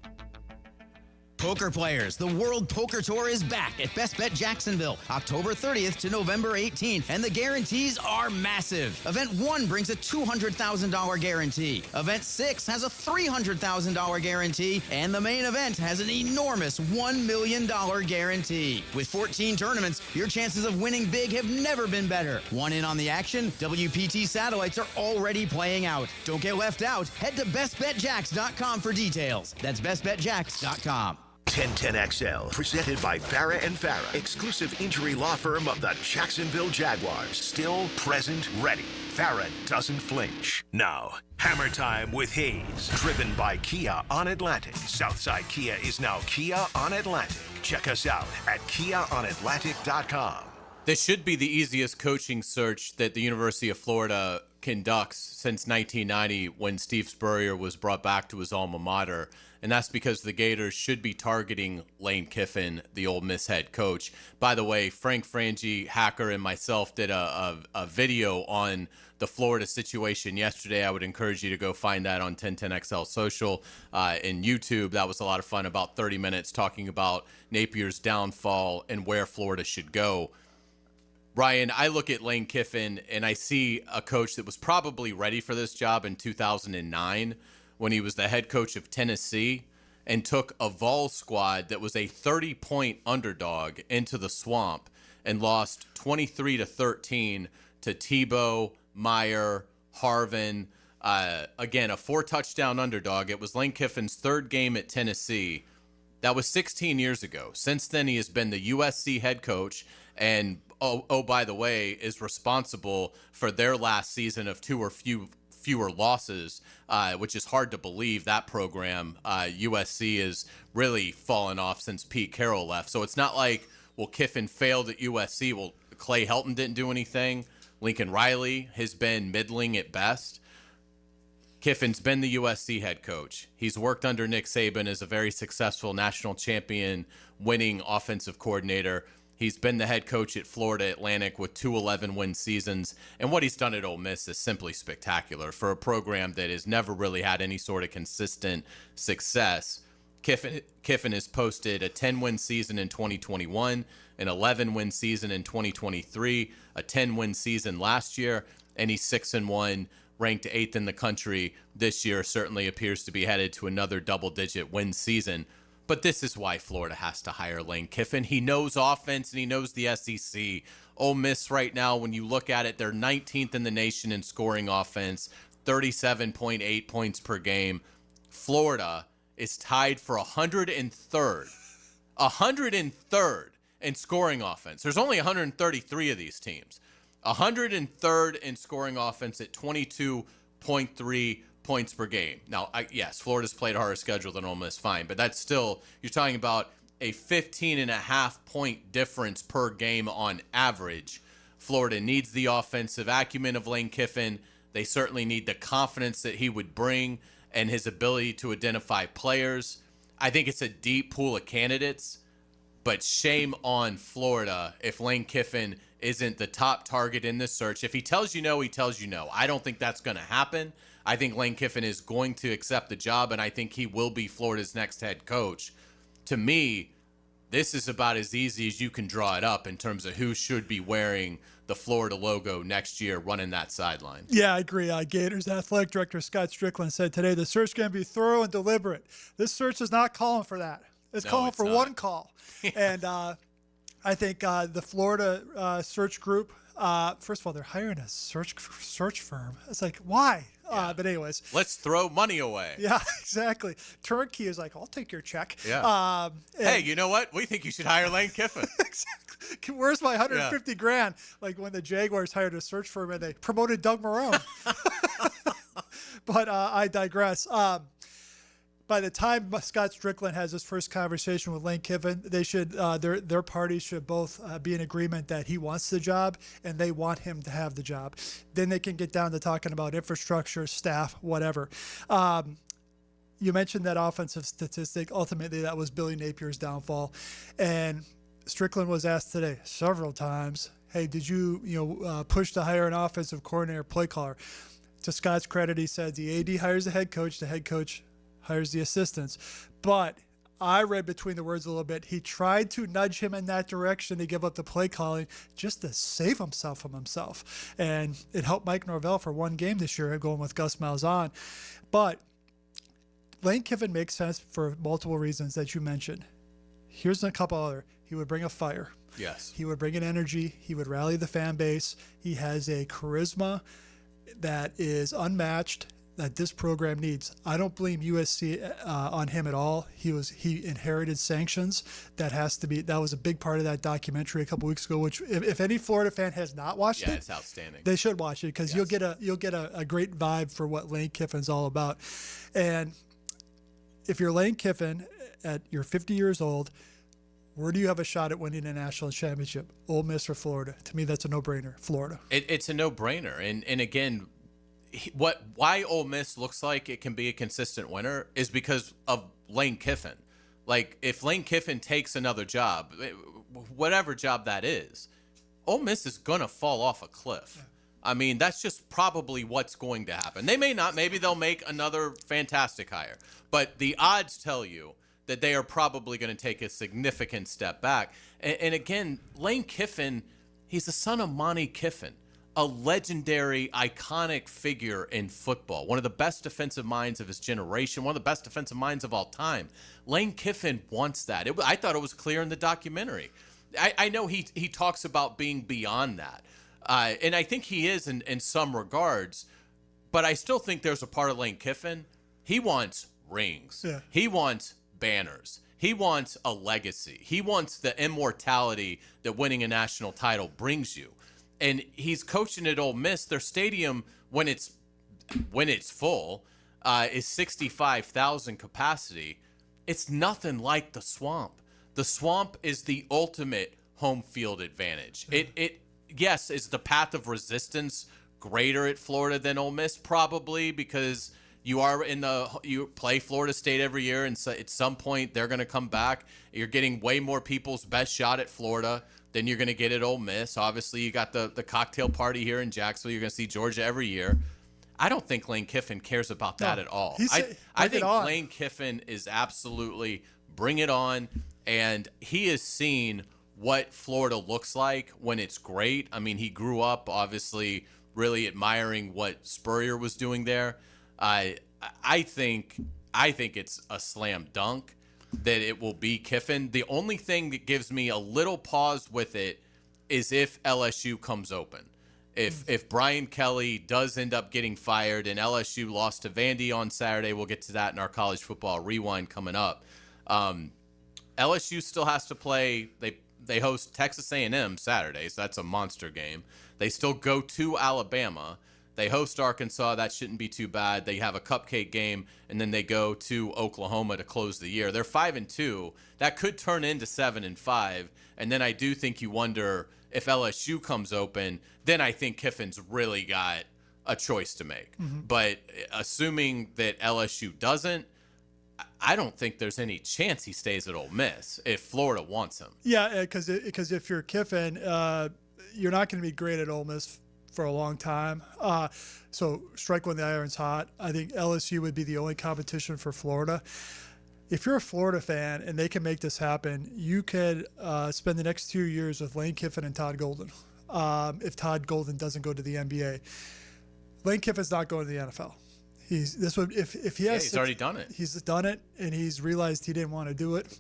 Poker players, the World Poker Tour is back at Best Bet Jacksonville, October 30th to November 18th, and the guarantees are massive. Event 1 brings a $200,000 guarantee. Event 6 has a $300,000 guarantee, and the main event has an enormous $1 million guarantee. With 14 tournaments, your chances of winning big have never been better. Want in on the action? WPT satellites are already playing out. Don't get left out. Head to bestbetjacks.com for details. That's bestbetjacks.com. 1010XL, presented by Farah & Farah, exclusive injury law firm of the Jacksonville Jaguars. Still, present, ready. Farah doesn't flinch. Now, Hammer Time with Hayes, driven by Kia on Atlantic. Southside Kia is now Kia on Atlantic. Check us out at KiaOnAtlantic.com. This should be the easiest coaching search that the University of Florida conducts since 1990 when Steve Spurrier was brought back to his alma mater. And that's because the Gators should be targeting Lane Kiffin, the Ole Miss head coach. By the way, Frangie, Hacker, and myself did a video on the Florida situation yesterday. I would encourage you to go find that on 1010XL Social and YouTube. That was a lot of fun, about 30 minutes talking about Napier's downfall and where Florida should go. Ryan, I look at Lane Kiffin and I see a coach that was probably ready for this job in 2009 when he was the head coach of Tennessee and took a Vol squad that was a 30-point underdog into the swamp and lost 23-13 to Tebow, Meyer, Harvin. Again, a 4-touchdown underdog. It was Lane Kiffin's third game at Tennessee. That was 16 years ago. Since then, he has been the USC head coach and, by the way, is responsible for their last season of fewer losses, which is hard to believe. That program, USC, is really fallen off since Pete Carroll left. So it's not like, well, Kiffin failed at USC. Well, Clay Helton didn't do anything. Lincoln Riley has been middling at best. Kiffin's been the USC head coach. He's worked under Nick Saban as a very successful national champion, winning offensive coordinator. He's been the head coach at Florida Atlantic with 2 11-win seasons. And what he's done at Ole Miss is simply spectacular for a program that has never really had any sort of consistent success. Kiffin has posted a 10-win season in 2021, an 11-win season in 2023, a 10-win season last year, and he's 6-1, ranked 8th in the country this year. Certainly appears to be headed to another double-digit win season. But this is why Florida has to hire Lane Kiffin. He knows offense and he knows the SEC. Ole Miss right now, when you look at it, they're 19th in the nation in scoring offense, 37.8 points per game. Florida is tied for 103rd in scoring offense. There's only 133 of these teams. 103rd in scoring offense at 22.3 points per game. Now, yes, Florida's played a harder schedule than Ole Miss, fine, but that's still, you're talking about a 15.5 point difference per game on average. Florida needs the offensive acumen of Lane Kiffin. They certainly need the confidence that he would bring and his ability to identify players. I think it's a deep pool of candidates, but shame on Florida if Lane Kiffin isn't the top target in this search. If he tells you no, he tells you no. I don't think that's going to happen. I think Lane Kiffin is going to accept the job, and I think he will be Florida's next head coach. To me, this is about as easy as you can draw it up in terms of who should be wearing the Florida logo next year running that sideline. Yeah, I agree. Gators Athletic Director Scott Strickland said today the search is going to be thorough and deliberate. This search is not calling for that. It's calling for not. One call. And I think the Florida search group, first of all, they're hiring a search firm. It's like, why? Yeah. But anyways. Let's throw money away. Yeah, exactly. Turnkey is like, I'll take your check. Yeah. Hey, you know what? We think you should hire Lane Kiffin. Exactly. Where's my 150 grand? Like when the Jaguars hired a search firm and they promoted Doug Marrone. But I digress. By the time Scott Strickland has his first conversation with Lane Kiffin, they should their parties should both be in agreement that he wants the job and they want him to have the job. Then they can get down to talking about infrastructure, staff, whatever. You mentioned that offensive statistic. Ultimately, that was Billy Napier's downfall. And Strickland was asked today several times, hey, did you push to hire an offensive coordinator, play caller? To Scott's credit, he said the AD hires the head coach hires the assistants. But I read between the words a little bit. He tried to nudge him in that direction to give up the play calling just to save himself from himself. And it helped Mike Norvell for one game this year going with Gus Malzahn. But Lane Kiffin makes sense for multiple reasons that you mentioned. Here's a couple other. He would bring a fire. Yes. He would bring an energy. He would rally the fan base. He has a charisma that is unmatched that this program needs. I don't blame USC on him at all. He inherited sanctions. That was a big part of that documentary a couple weeks ago, which if any Florida fan has not watched it, it's outstanding. They should watch it because you'll get a great vibe for what Lane Kiffin's all about. And if you're Lane Kiffin at you're 50 years old, where do you have a shot at winning a national championship? Ole Miss or Florida? To me, that's a no-brainer. Florida. It's a no-brainer. And again, why Ole Miss looks like it can be a consistent winner is because of Lane Kiffin. Like, if Lane Kiffin takes another job, whatever job that is, Ole Miss is going to fall off a cliff. Yeah. I mean, that's just probably what's going to happen. They may not. Maybe they'll make another fantastic hire. But the odds tell you that they are probably going to take a significant step back. And again, Lane Kiffin, he's the son of Monty Kiffin, a legendary, iconic figure in football, one of the best defensive minds of his generation, one of the best defensive minds of all time. Lane Kiffin wants that. I thought it was clear in the documentary. I know he talks about being beyond that. And I think he is in some regards, but I still think there's a part of Lane Kiffin. He wants rings. Yeah. He wants banners. He wants a legacy. He wants the immortality that winning a national title brings you. And he's coaching at Ole Miss. Their stadium, when it's full, is 65,000 capacity. It's nothing like the Swamp. The Swamp is the ultimate home field advantage. It yes, is the path of resistance greater at Florida than Ole Miss? Probably, because you play Florida State every year, and so at some point they're going to come back. You're getting way more people's best shot at Florida than you're going to get at Ole Miss. Obviously, you got the cocktail party here in Jacksonville. You're going to see Georgia every year. I don't think Lane Kiffin cares about that at all. I think Lane Kiffin is absolutely bring it on, and he has seen what Florida looks like when it's great. I mean, he grew up obviously really admiring what Spurrier was doing there. I think it's a slam dunk that it will be Kiffin. The only thing that gives me a little pause with it is if LSU comes open. If Brian Kelly does end up getting fired and LSU lost to Vandy on Saturday, we'll get to that in our college football rewind coming up. LSU still has to play. They host Texas A&M Saturday, so that's a monster game. They still go to Alabama. They host Arkansas. That shouldn't be too bad. They have a cupcake game, and then they go to Oklahoma to close the year. They're 5-2. That could turn into 7-5. And then I do think you wonder if LSU comes open, then I think Kiffin's really got a choice to make. But assuming that LSU doesn't, I don't think there's any chance he stays at Ole Miss if Florida wants him. Yeah, because if you're Kiffin, you're not going to be great at Ole Miss for a long time. So strike when the iron's hot. I think LSU would be the only competition for Florida. If you're a Florida fan and they can make this happen, you could spend the next 2 years with Lane Kiffin and Todd Golden. If Todd Golden doesn't go to the NBA, Lane Kiffin's not going to the NFL. He's already done it. He's done it, and he's realized he didn't want to do it.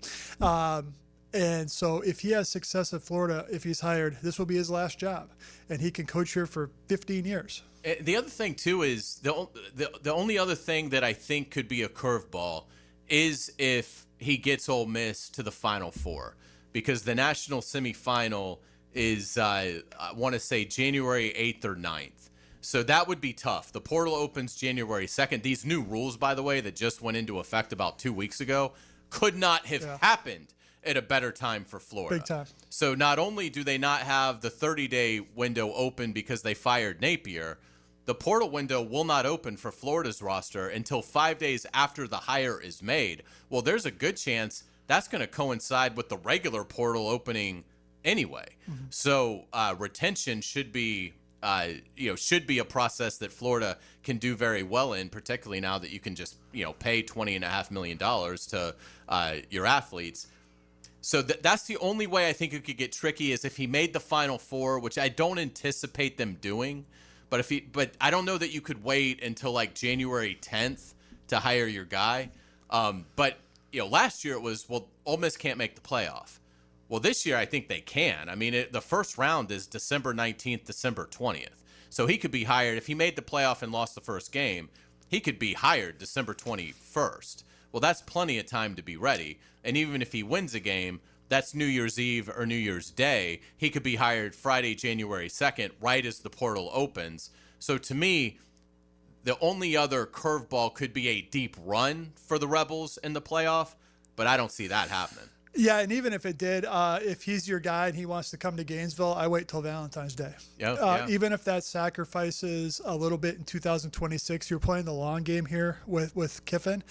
And so if he has success at Florida, if he's hired, this will be his last job, and he can coach here for 15 years. The other thing, too, is the only other thing that I think could be a curveball is if he gets Ole Miss to the Final Four, because the national semifinal is, I want to say, January 8th or 9th. So that would be tough. The portal opens January 2nd. These new rules, by the way, that just went into effect about 2 weeks ago, could not have happened at a better time for Florida. Big time. So not only do they not have the 30-day window open because they fired Napier, the portal window will not open for Florida's roster until 5 days after the hire is made. Well, there's a good chance that's going to coincide with the regular portal opening anyway. So retention should be a process that Florida can do very well in, particularly now that you can just, pay $20.5 million to your athletes. So that's the only way I think it could get tricky is if he made the Final Four, which I don't anticipate them doing. But I don't know that you could wait until like January 10th to hire your guy. But last year it was, Ole Miss can't make the playoff. Well, this year I think they can. I mean, the first round is December 19th, December 20th. So he could be hired. If he made the playoff and lost the first game, he could be hired December 21st. Well, that's plenty of time to be ready. And even if he wins a game, that's New Year's Eve or New Year's Day. He could be hired Friday, January 2nd, right as the portal opens. So to me, the only other curveball could be a deep run for the Rebels in the playoff, but I don't see that happening. Yeah, and even if it did, if he's your guy and he wants to come to Gainesville, I wait till Valentine's Day. Even if that sacrifices a little bit in 2026, you're playing the long game here with Kiffin.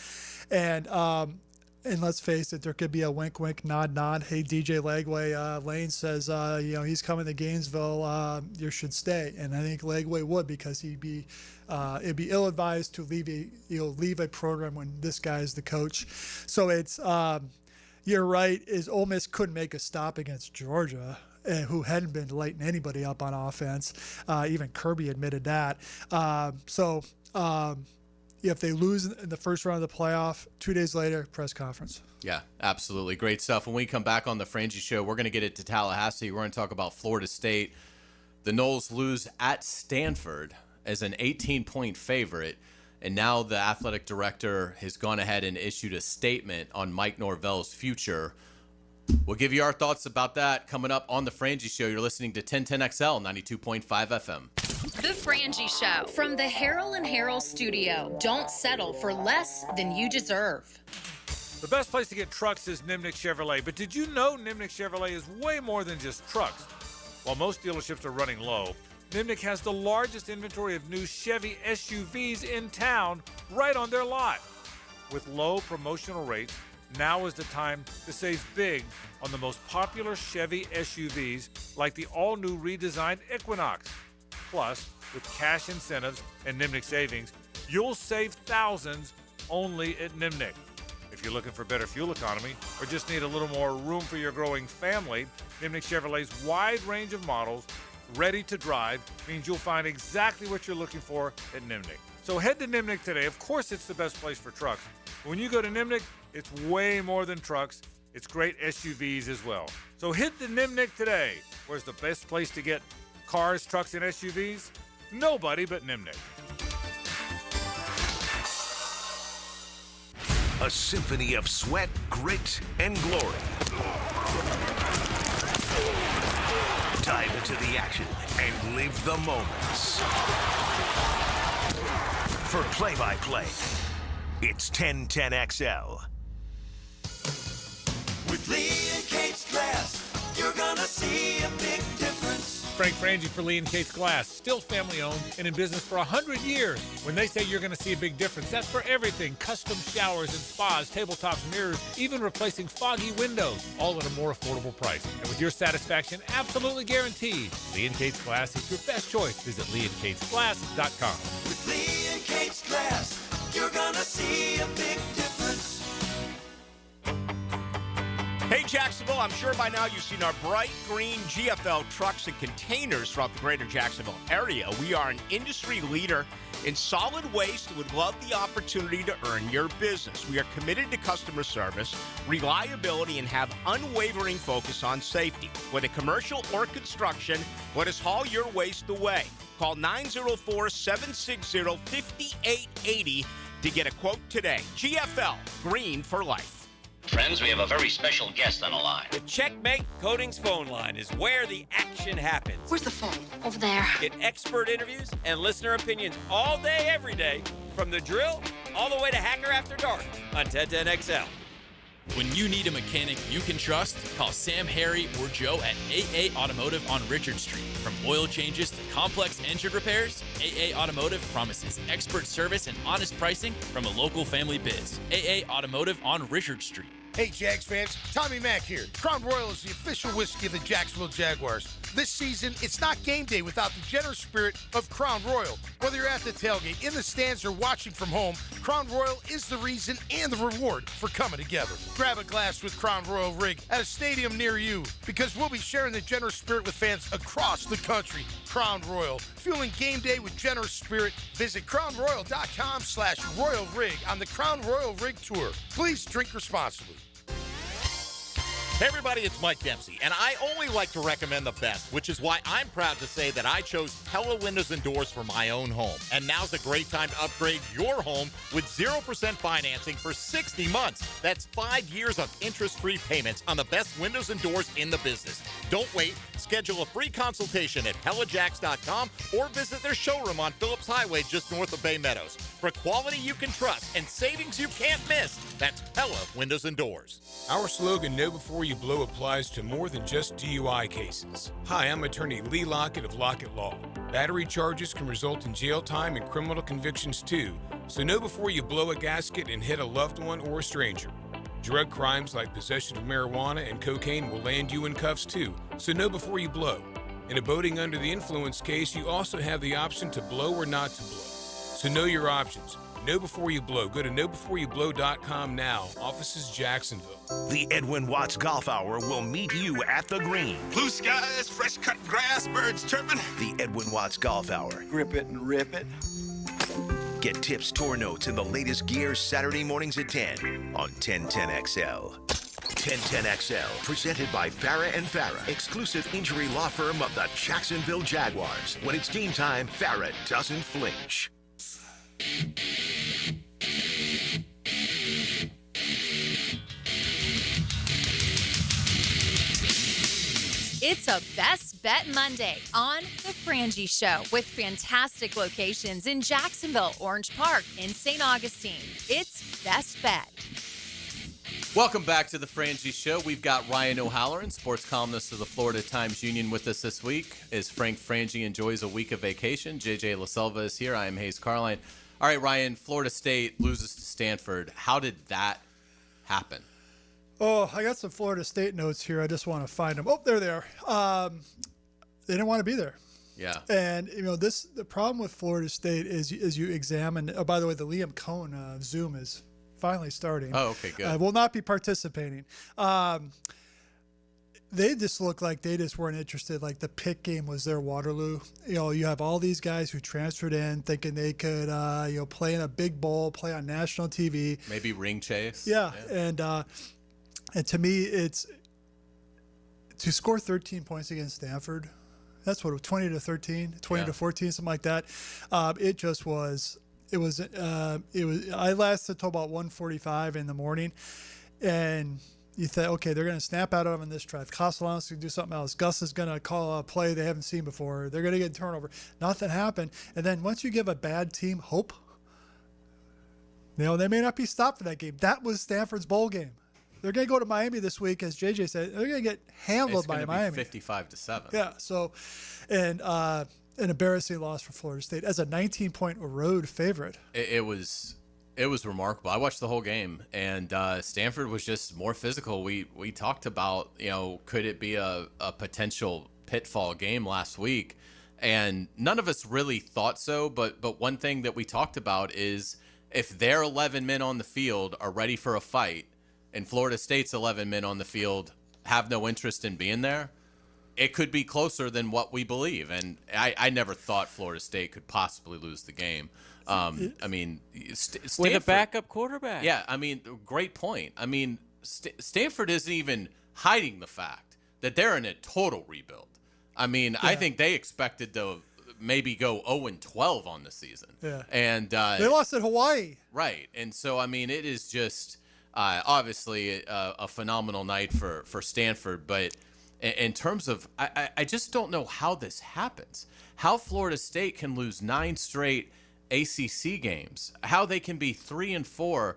And let's face it, there could be a wink, wink, nod, nod. Hey, DJ Lagway, Lane says, he's coming to Gainesville. You should stay. And I think Lagway would, because it'd be ill-advised to leave a program when this guy is the coach. So it's you're right. Is Ole Miss couldn't make a stop against Georgia, who hadn't been lighting anybody up on offense. Even Kirby admitted that. If they lose in the first round of the playoff, 2 days later, press conference. Yeah, absolutely. Great stuff. When we come back on the Frangie Show, we're going to get it to Tallahassee. We're going to talk about Florida State. The Noles lose at Stanford as an 18-point favorite. And now the athletic director has gone ahead and issued a statement on Mike Norvell's future. We'll give you our thoughts about that coming up on the Frangie Show. You're listening to 1010XL 92.5 FM. The Frangie Show from the Harrell and Harrell studio. Don't settle for less than you deserve. The best place to get trucks is Nimnick Chevrolet, but did you know Nimnick Chevrolet is way more than just trucks? While most dealerships are running low, Nimnick has the largest inventory of new Chevy SUVs in town right on their lot. With low promotional rates, now is the time to save big on the most popular Chevy SUVs like the all-new redesigned Equinox. Plus, with cash incentives and Nimnick savings, you'll save thousands only at Nimnick. If you're looking for better fuel economy or just need a little more room for your growing family, Nimnick Chevrolet's wide range of models ready to drive means you'll find exactly what you're looking for at Nimnick. So head to Nimnick today. Of course, it's the best place for trucks. When you go to Nimnick, it's way more than trucks. It's great SUVs as well. So hit the Nimnick today. Where's the best place to get cars, trucks, and SUVs? Nobody but Nimnick. A symphony of sweat, grit, and glory. Dive into the action and live the moments. For play-by-play, it's 1010XL. With Lee and Kate's Glass, you're gonna see a big difference. Frank Frangie for Lee and Kate's Glass, still family-owned and in business for 100 years. When they say you're going to see a big difference, that's for everything. Custom showers and spas, tabletops, mirrors, even replacing foggy windows, all at a more affordable price. And with your satisfaction absolutely guaranteed, Lee and Kate's Glass is your best choice. Visit leeandkatesglass.com. With Lee and Kate's Glass, you're gonna see a big difference. Hey, Jacksonville, I'm sure by now you've seen our bright green GFL trucks and containers throughout the greater Jacksonville area. We are an industry leader in solid waste and would love the opportunity to earn your business. We are committed to customer service, reliability, and have unwavering focus on safety. Whether commercial or construction, let us haul your waste away. Call 904-760-5880 to get a quote today. GFL, green for life. Friends, we have a very special guest on the line. The Checkmate Coatings phone line is where the action happens. Where's the phone? Over there. Get expert interviews and listener opinions all day, every day, from the drill all the way to Hacker After Dark on 1010XL. When you need a mechanic you can trust, call Sam, Harry, or Joe at AA Automotive on Richard Street. From oil changes to complex engine repairs, AA Automotive promises expert service and honest pricing from a local family biz. AA Automotive on Richard Street. Hey, Jags fans, Tommy Mack here. Crown Royal is the official whiskey of the Jacksonville Jaguars. This season, it's not game day without the generous spirit of Crown Royal. Whether you're at the tailgate, in the stands, or watching from home, Crown Royal is the reason and the reward for coming together. Grab a glass with Crown Royal Rig at a stadium near you, because we'll be sharing the generous spirit with fans across the country. Crown Royal, fueling game day with generous spirit. Visit crownroyal.com/Royal Rig on the Crown Royal Rig Tour. Please drink responsibly. Hey everybody, it's Mike Dempsey, and I only like to recommend the best, which is why I'm proud to say that I chose Pella Windows and Doors for my own home. And now's a great time to upgrade your home with 0% financing for 60 months. That's 5 years of interest-free payments on the best windows and doors in the business. Don't wait. Schedule a free consultation at PellaJacks.com or visit their showroom on Phillips Highway just north of Bay Meadows. For quality you can trust and savings you can't miss, that's Pella Windows and Doors. Our slogan, Know Before You Blow, applies to more than just DUI cases. Hi, I'm attorney Lee Lockett of Lockett Law. Battery charges can result in jail time and criminal convictions too, so know before you blow a gasket and hit a loved one or a stranger. Drug crimes like possession of marijuana and cocaine will land you in cuffs too, so know before you blow. In a boating under the influence case, you also have the option to blow or not to blow. So know your options. Know Before You Blow. Go to knowbeforeyouBlow.com now. Offices Jacksonville. The Edwin Watts Golf Hour will meet you at the green. Blue skies, fresh cut grass, birds chirping. The Edwin Watts Golf Hour. Grip it and rip it. Get tips, tour notes, and the latest gear Saturday mornings at 10 on 1010XL. 1010XL, presented by Farah and Farah, exclusive injury law firm of the Jacksonville Jaguars. When it's game time, Farah doesn't flinch. It's a Best Bet Monday on The Frangie Show with fantastic locations in Jacksonville, Orange Park, and St. Augustine. It's Best Bet. Welcome back to The Frangie Show. We've got Ryan O'Halloran, sports columnist of the Florida Times-Union, with us this week as Frank Frangie enjoys a week of vacation. JJ LaSelva is here. I am Hayes Carline. All right, Ryan, Florida State loses to Stanford. How did that happen? Oh, I got some Florida State notes here. I just want to find them. Oh, there they are. They didn't want to be there. Yeah. And, the problem with Florida State is you examine, oh, by the way, the Liam Cohn Zoom is finally starting. Oh, okay, good. Will not be participating. They just look like they just weren't interested. Like the Pitt game was their Waterloo. You have all these guys who transferred in thinking they could, play in a big bowl, play on national TV. Maybe ring chase. Yeah. And to me, it's to score 13 points against Stanford. That's what, 20 to 13, 20 to 14, something like that. It just was. It was. I lasted till about 1:45 in the morning, and you think, okay, they're going to snap out of them in this drive. Castellanos can do something else. Gus is going to call a play they haven't seen before. They're going to get a turnover. Nothing happened. And then once you give a bad team hope, they may not be stopped for that game. That was Stanford's bowl game. They're going to go to Miami this week, as JJ said. They're going to get handled by Miami. It's going to be 55-7. Yeah. So, and an embarrassing loss for Florida State as a 19-point road favorite. It was remarkable. I watched the whole game, and Stanford was just more physical. We talked about, could it be a potential pitfall game last week, and none of us really thought so. But one thing that we talked about is if their 11 men on the field are ready for a fight, and Florida State's 11 men on the field have no interest in being there, it could be closer than what we believe. And I never thought Florida State could possibly lose the game. I mean, Stanford, with a backup quarterback. Yeah, I mean, great point. I mean, Stanford isn't even hiding the fact that they're in a total rebuild. I mean, I think they expected to maybe go 0-12 on the season. Yeah. And they lost at Hawaii. Right. And so, I mean, it is just obviously a phenomenal night for Stanford. But in terms of, I just don't know how this happens. How Florida State can lose 9 straight ACC games, how they can be 3-4.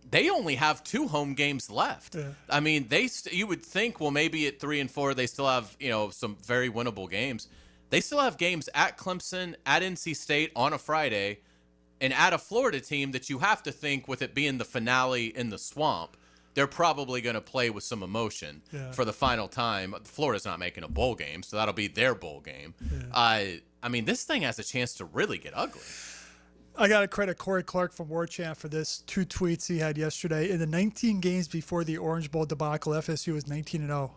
They only have 2 home games left. Yeah. I mean, you would think, well, maybe at 3-4 they still have some very winnable games. They still have games at Clemson, at NC State on a Friday, and at a Florida team that you have to think, with it being the finale in the swamp, they're probably going to play with some emotion for the final time. Florida's not making a bowl game, so that'll be their bowl game. Yeah. I mean, this thing has a chance to really get ugly. I got to credit Corey Clark from War Chant for this 2 tweets he had yesterday. In the 19 games before the Orange Bowl debacle, FSU was 19-0.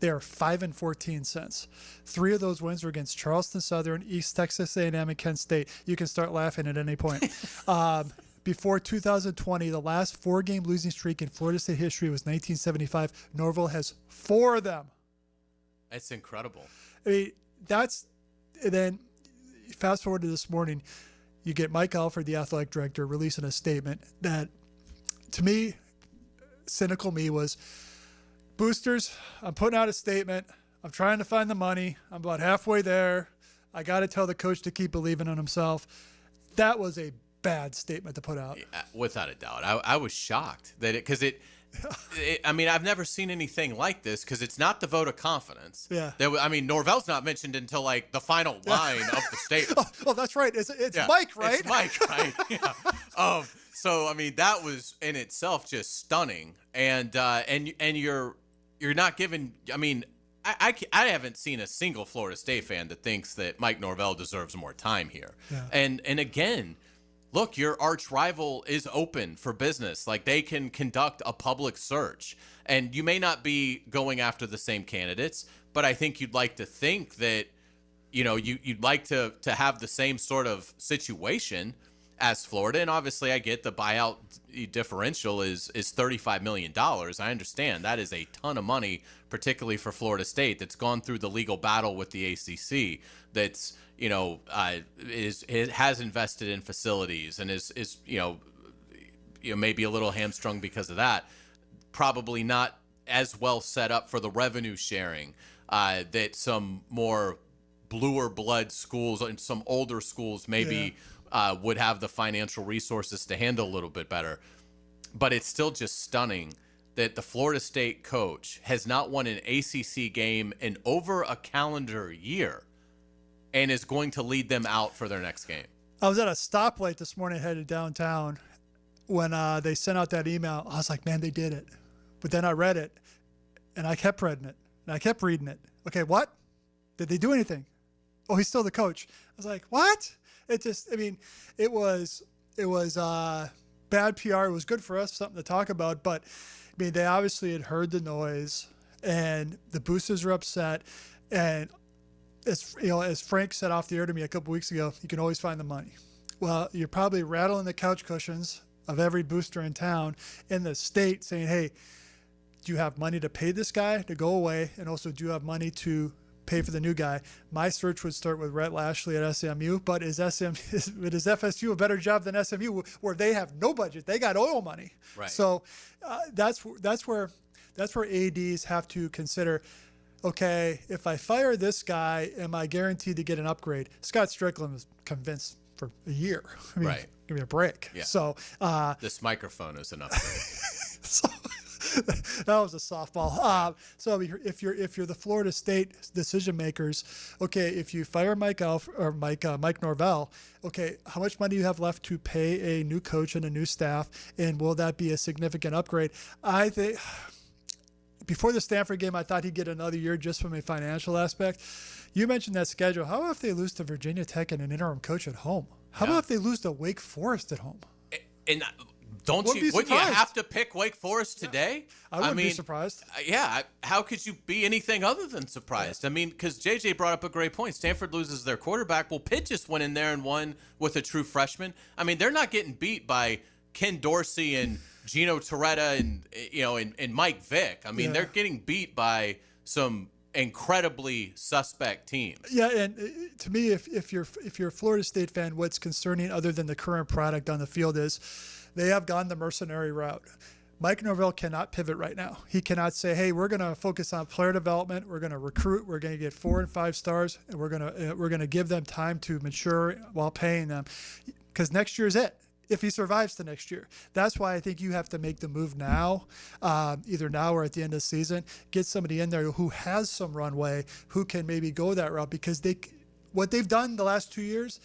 They are 5-14 since. 3 of those wins were against Charleston Southern, East Texas A&M, and Kent State. You can start laughing at any point. Before 2020, the last 4-game losing streak in Florida State history was 1975. Norville has 4 of them. That's incredible. I mean, and then fast forward to this morning, you get Mike Alford, the athletic director, releasing a statement that, to me, cynical me, was, boosters, I'm putting out a statement. I'm trying to find the money. I'm about halfway there. I got to tell the coach to keep believing in himself. That was a bad statement to put out. Yeah, without a doubt. I was shocked that I mean, I've never seen anything like this, because it's not the vote of confidence. Yeah. I mean, Norvell's not mentioned until like the final line of the statement. Oh, that's right. It's Mike, right? It's Mike, right? Yeah. So I mean, that was in itself just stunning, and you're not giving. I mean, I haven't seen a single Florida State fan that thinks that Mike Norvell deserves more time here. Yeah. And again, look, your arch rival is open for business. Like, they can conduct a public search, and you may not be going after the same candidates, but I think you'd like to think that, you'd like to have the same sort of situation as Florida. And obviously I get the buyout differential is $35 million. I understand that is a ton of money, particularly for Florida State, that's gone through the legal battle with the ACC, that's, has invested in facilities and is maybe a little hamstrung because of that. Probably not as well set up for the revenue sharing that some more bluer blood schools and some older schools maybe would have the financial resources to handle a little bit better. But it's still just stunning that the Florida State coach has not won an ACC game in over a calendar year and is going to lead them out for their next game. I was at a stoplight this morning headed downtown when they sent out that email. I was like, man, they did it. But then I read it, and I kept reading it, and I kept reading it. Okay, what? Did they do anything? Oh, he's still the coach. I was like, what? It was bad PR. It was good for us, something to talk about. But, I mean, they obviously had heard the noise, and the boosters are upset. And as Frank said off the air to me a couple weeks ago, you can always find the money. Well, you're probably rattling the couch cushions of every booster in town in the state saying, hey, do you have money to pay this guy to go away? And also, do you have money to pay for the new guy? My search would start with Rhett Lashley at SMU, but is FSU a better job than SMU, where they have no budget? They got oil money. Right. So that's where that's where ADs have to consider, okay, if I fire this guy, am I guaranteed to get an upgrade? Scott Strickland was convinced for a year. I mean, Right. give me a break. Yeah. So This microphone is an upgrade. that was a softball. So if you're the Florida State decision makers, okay, if you fire Mike Norvell, okay, how much money do you have left to pay a new coach and a new staff, and will that be a significant upgrade? I think before the Stanford game, I thought he'd get another year just from a financial aspect. You mentioned that schedule. How about if they lose to Virginia Tech and an interim coach at home? How about if they lose to Wake Forest at home? And wouldn't you have to pick Wake Forest today? I wouldn't be surprised. Yeah. How could you be anything other than surprised? I mean, because JJ brought up a great point. Stanford loses their quarterback. Well, Pitt just went in there and won with a true freshman. I mean, they're not getting beat by Ken Dorsey and Gino Torretta and Mike Vick. I mean, they're getting beat by some incredibly suspect teams. Yeah, and to me, if you're a Florida State fan, what's concerning other than the current product on the field is they have gone the mercenary route. Mike Norvell cannot pivot right now. He cannot say, "Hey, we're going to focus on player development. We're going to recruit. We're going to get 4 and 5 stars, and we're going to give them time to mature while paying them," because next year's it. If he survives to next year. That's why I think you have to make the move now, either now or at the end of the season. Get somebody in there who has some runway, who can maybe go that route, because what they've done the last 2 years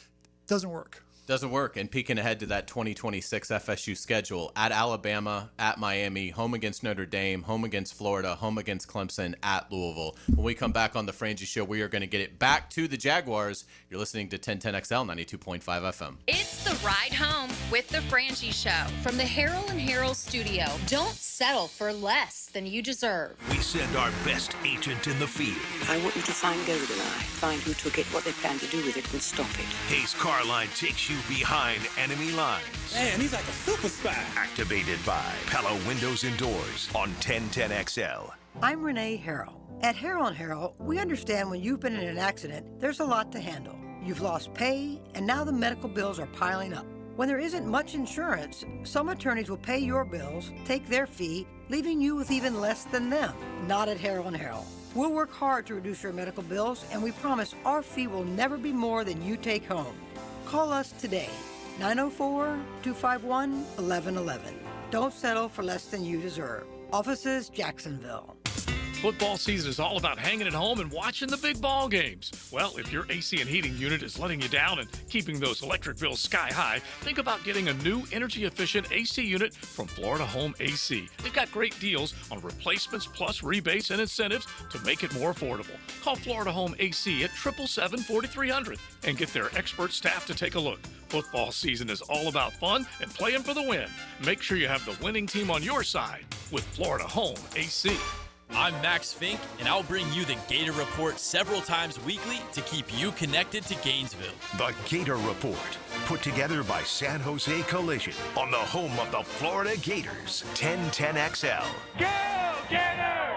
doesn't work. Doesn't work. And peeking ahead to that 2026 FSU schedule, at Alabama, at Miami, home against Notre Dame, home against Florida, home against Clemson, at Louisville. When we come back on the Frangie Show, we are going to get it back to the Jaguars. You're listening to 1010XL 92.5 FM. It's the ride home with the Frangie Show from the Harrell and Harrell studio. Don't settle for less than you deserve. We send our best agent in the field. I want you to find GoldenEye, find who took it, what they plan to do with it, and stop it. Hayes Carline takes you behind enemy lines. Man, he's like a super spy. Activated by Pella Windows and Doors on 1010XL. I'm Renee Harrell. At Harrell & Harrell, we understand when you've been in an accident, there's a lot to handle. You've lost pay, and now the medical bills are piling up. When there isn't much insurance, some attorneys will pay your bills, take their fee, leaving you with even less than them. Not at Harrell & Harrell. We'll work hard to reduce your medical bills, and we promise our fee will never be more than you take home. Call us today, 904-251-1111. Don't settle for less than you deserve. Offices, Jacksonville. Football season is all about hanging at home and watching the big ball games. Well, if your AC and heating unit is letting you down and keeping those electric bills sky high, think about getting a new energy-efficient AC unit from Florida Home AC. They've got great deals on replacements plus rebates and incentives to make it more affordable. Call Florida Home AC at 777-4300 and get their expert staff to take a look. Football season is all about fun and playing for the win. Make sure you have the winning team on your side with Florida Home AC. I'm Max Fink, and I'll bring you the Gator Report several times weekly to keep you connected to Gainesville. The Gator Report, put together by San Jose Collision on the home of the Florida Gators, 1010XL. Go, Gators!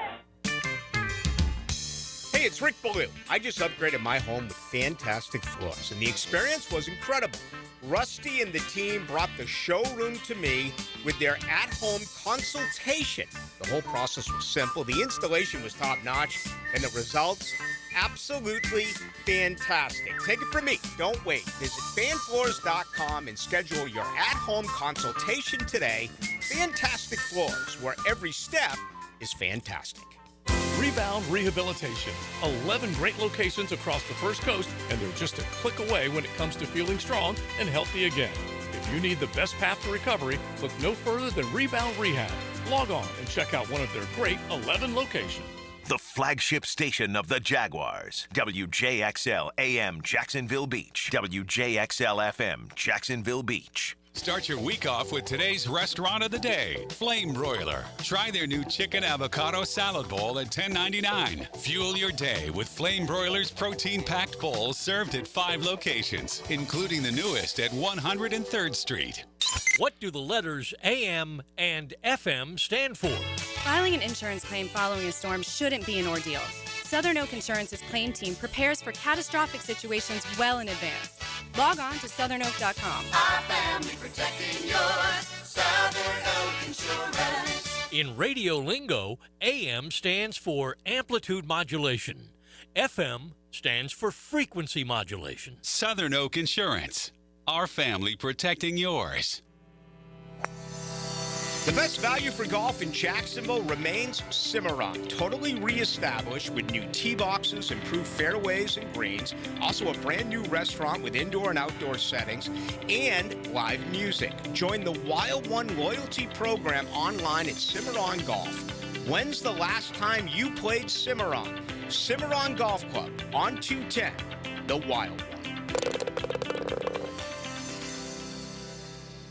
Hey, it's Rick Ballou. I just upgraded my home with fantastic floors, and the experience was incredible. Rusty and the team brought the showroom to me with their at-home consultation. The whole process was simple, the installation was top-notch, and the results, absolutely fantastic. Take it from me, don't wait. Visit fanfloors.com and schedule your at-home consultation today. Fantastic Floors, where every step is fantastic. Rebound Rehabilitation. 11 great locations across the First Coast, and they're just a click away when it comes to feeling strong and healthy again. If you need the best path to recovery, look no further than Rebound Rehab. Log on and check out one of their great 11 locations. The flagship station of the Jaguars, WJXL AM Jacksonville Beach, WJXL FM Jacksonville Beach. Start your week off with today's restaurant of the day, Flame Broiler. Try their new chicken avocado salad bowl at $10.99. Fuel your day with Flame Broiler's protein-packed bowls served at 5 locations, including the newest at 103rd Street. What do the letters AM and FM stand for? Filing an insurance claim following a storm shouldn't be an ordeal. Southern Oak Insurance's claim team prepares for catastrophic situations well in advance. Log on to southernoak.com. Our family protecting yours. Southern Oak Insurance. In radio lingo, AM stands for amplitude modulation. FM stands for frequency modulation. Southern Oak Insurance. Our family protecting yours. The best value for golf in Jacksonville remains Cimarron, totally reestablished with new tee boxes, improved fairways and greens, also a brand new restaurant with indoor and outdoor settings, and live music. Join the Wild One loyalty program online at Cimarron Golf. When's the last time you played Cimarron? Cimarron Golf Club on 210, the Wild One.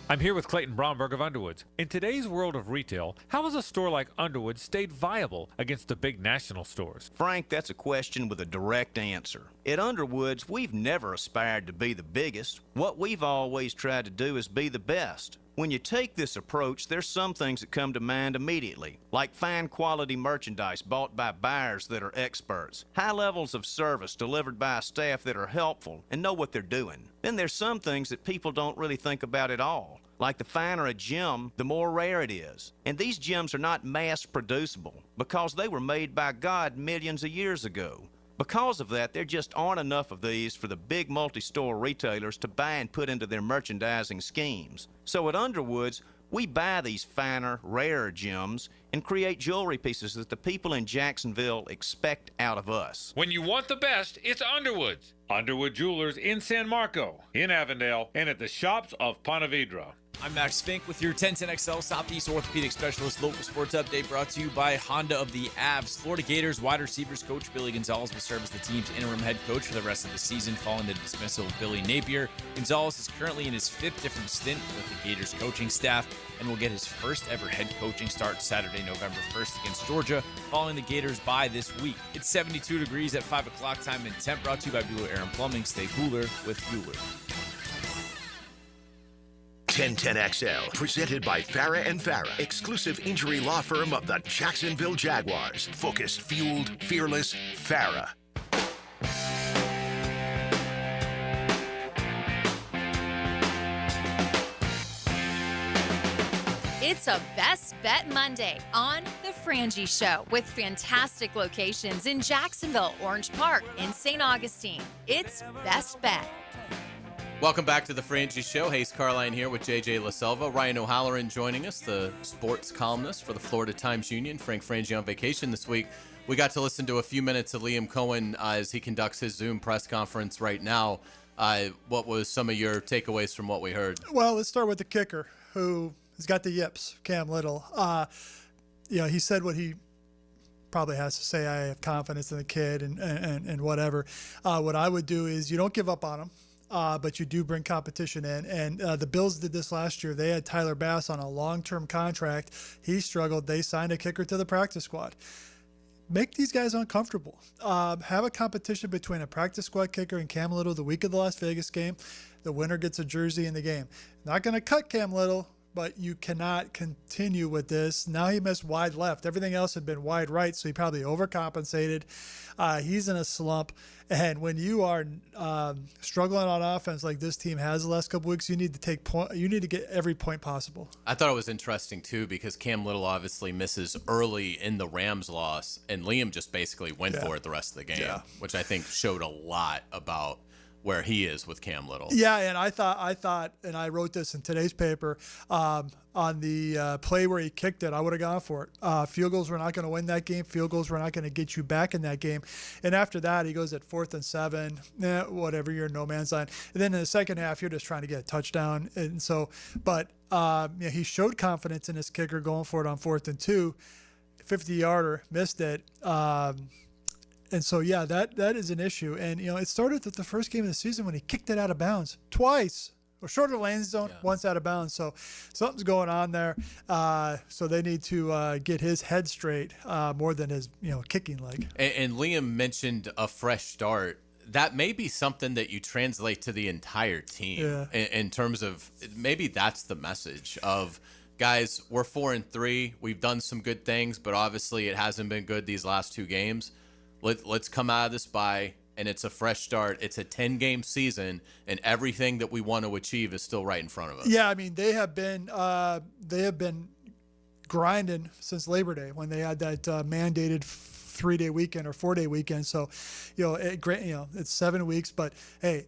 I'm here with Clayton Bromberg of Underwoods. In today's world of retail, how has a store like Underwood stayed viable against the big national stores? Frank, that's a question with a direct answer. At Underwoods, we've never aspired to be the biggest. What we've always tried to do is be the best. When you take this approach, there's some things that come to mind immediately, like fine quality merchandise bought by buyers that are experts, high levels of service delivered by a staff that are helpful and know what they're doing. Then there's some things that people don't really think about at all, like the finer a gem, the more rare it is. And these gems are not mass producible because they were made by God millions of years ago. Because of that, there just aren't enough of these for the big multi-store retailers to buy and put into their merchandising schemes. So at Underwoods, we buy these finer, rarer gems and create jewelry pieces that the people in Jacksonville expect out of us. When you want the best, it's Underwoods. Underwood Jewelers in San Marco, in Avondale, and at the shops of Ponte Vedra. I'm Max Fink with your 1010XL Southeast Orthopedic Specialist local sports update brought to you by Honda of the Avs. Florida Gators wide receivers coach Billy Gonzalez will serve as the team's interim head coach for the rest of the season following the dismissal of Billy Napier. Gonzalez is currently in his 5th different stint with the Gators coaching staff and will get his first ever head coaching start Saturday, November 1st against Georgia, following the Gators bye this week. It's 72 degrees at 5 o'clock time and temp, brought to you by Bueller Air and Plumbing. Stay cooler with Bueller. 1010XL, presented by Farah and Farah, exclusive injury law firm of the Jacksonville Jaguars. Focused, fueled, fearless, Farah. It's a Best Bet Monday on The Frangie Show with fantastic locations in Jacksonville, Orange Park, and St. Augustine. It's Best Bet. Welcome back to the Frangie Show. Hayes Carline here with JJ LaSelva. Ryan O'Halloran joining us, the sports columnist for the Florida Times-Union. Frank Frangie on vacation this week. We got to listen to a few minutes of Liam Cohen as he conducts his Zoom press conference right now. What was some of your takeaways from what we heard? Well, let's start with the kicker, who has got the yips, Cam Little. He said what he probably has to say. I have confidence in the kid and whatever. What I would do is you don't give up on him. But you do bring competition in. And the Bills did this last year. They had Tyler Bass on a long-term contract. He struggled. They signed a kicker to the practice squad. Make these guys uncomfortable. Have a competition between a practice squad kicker and Cam Little the week of the Las Vegas game. The winner gets a jersey in the game. Not going to cut Cam Little, but you cannot continue with this. Now he missed wide left. Everything else had been wide right, so he probably overcompensated. He's in a slump. And when you are struggling on offense like this team has the last couple weeks, you need to take point. You need to get every point possible. I thought it was interesting, too, because Cam Little obviously misses early in the Rams loss, and Liam just basically went for it the rest of the game, which I think showed a lot about where he is with Cam Little. Yeah, and I thought, and I wrote this in today's paper, on the play where he kicked it, I would have gone for it. Field goals were not going to win that game. Field goals were not going to get you back in that game. And after that, he goes at 4th and 7, whatever, you're in no man's land. And then in the second half, you're just trying to get a touchdown. And so, but he showed confidence in his kicker going for it on 4th and 2, 50-yarder, missed it. And so, that is an issue. And, it started at the first game of the season when he kicked it out of bounds twice, or short of the landing zone, once out of bounds. So something's going on there. So they need to get his head straight more than his, kicking leg. And Liam mentioned a fresh start. That may be something that you translate to the entire team in terms of maybe that's the message of, guys, we're 4-3. We've done some good things, but obviously it hasn't been good these last 2 games. Let's come out of this bye, and it's a fresh start. It's a 10-game season, and everything that we want to achieve is still right in front of us. Yeah, I mean they have been grinding since Labor Day when they had that mandated 3-day weekend or 4-day weekend. So, it's 7 weeks, but hey,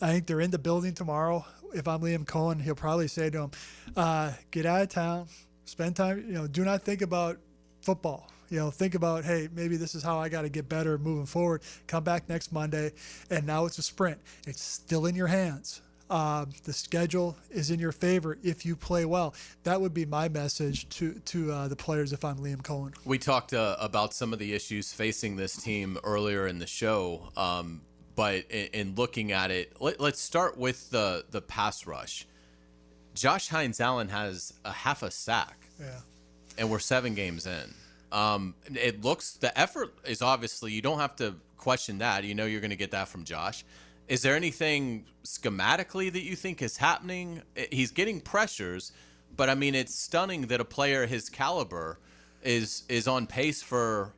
I think they're in the building tomorrow. If I'm Liam Cohen, he'll probably say to him, get out of town, spend time, do not think about football. Think about, hey, maybe this is how I got to get better moving forward. Come back next Monday, and now it's a sprint. It's still in your hands. The schedule is in your favor if you play well. That would be my message to the players if I'm Liam Cohen. We talked about some of the issues facing this team earlier in the show, but in looking at it, let's start with the pass rush. Josh Hines-Allen has a half a sack, and we're 7 games in. The effort is obviously, you don't have to question that. You're going to get that from Josh. Is there anything schematically that you think is happening? He's getting pressures, but I mean, it's stunning that a player his caliber is on pace for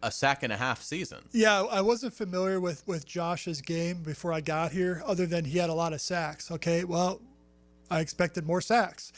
a sack and a half season. Yeah, I wasn't familiar with Josh's game before I got here, other than he had a lot of sacks. Okay, well, I expected more sacks.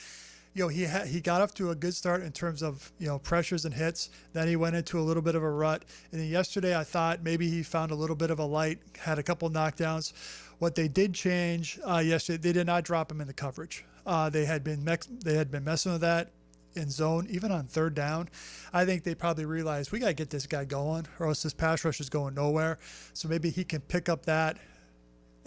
He got off to a good start in terms of, pressures and hits. Then he went into a little bit of a rut. And then yesterday I thought maybe he found a little bit of a light, had a couple knockdowns. What they did change yesterday, they did not drop him in the coverage. They had been messing with that in zone, even on 3rd down. I think they probably realized we got to get this guy going or else this pass rush is going nowhere. So maybe he can pick up that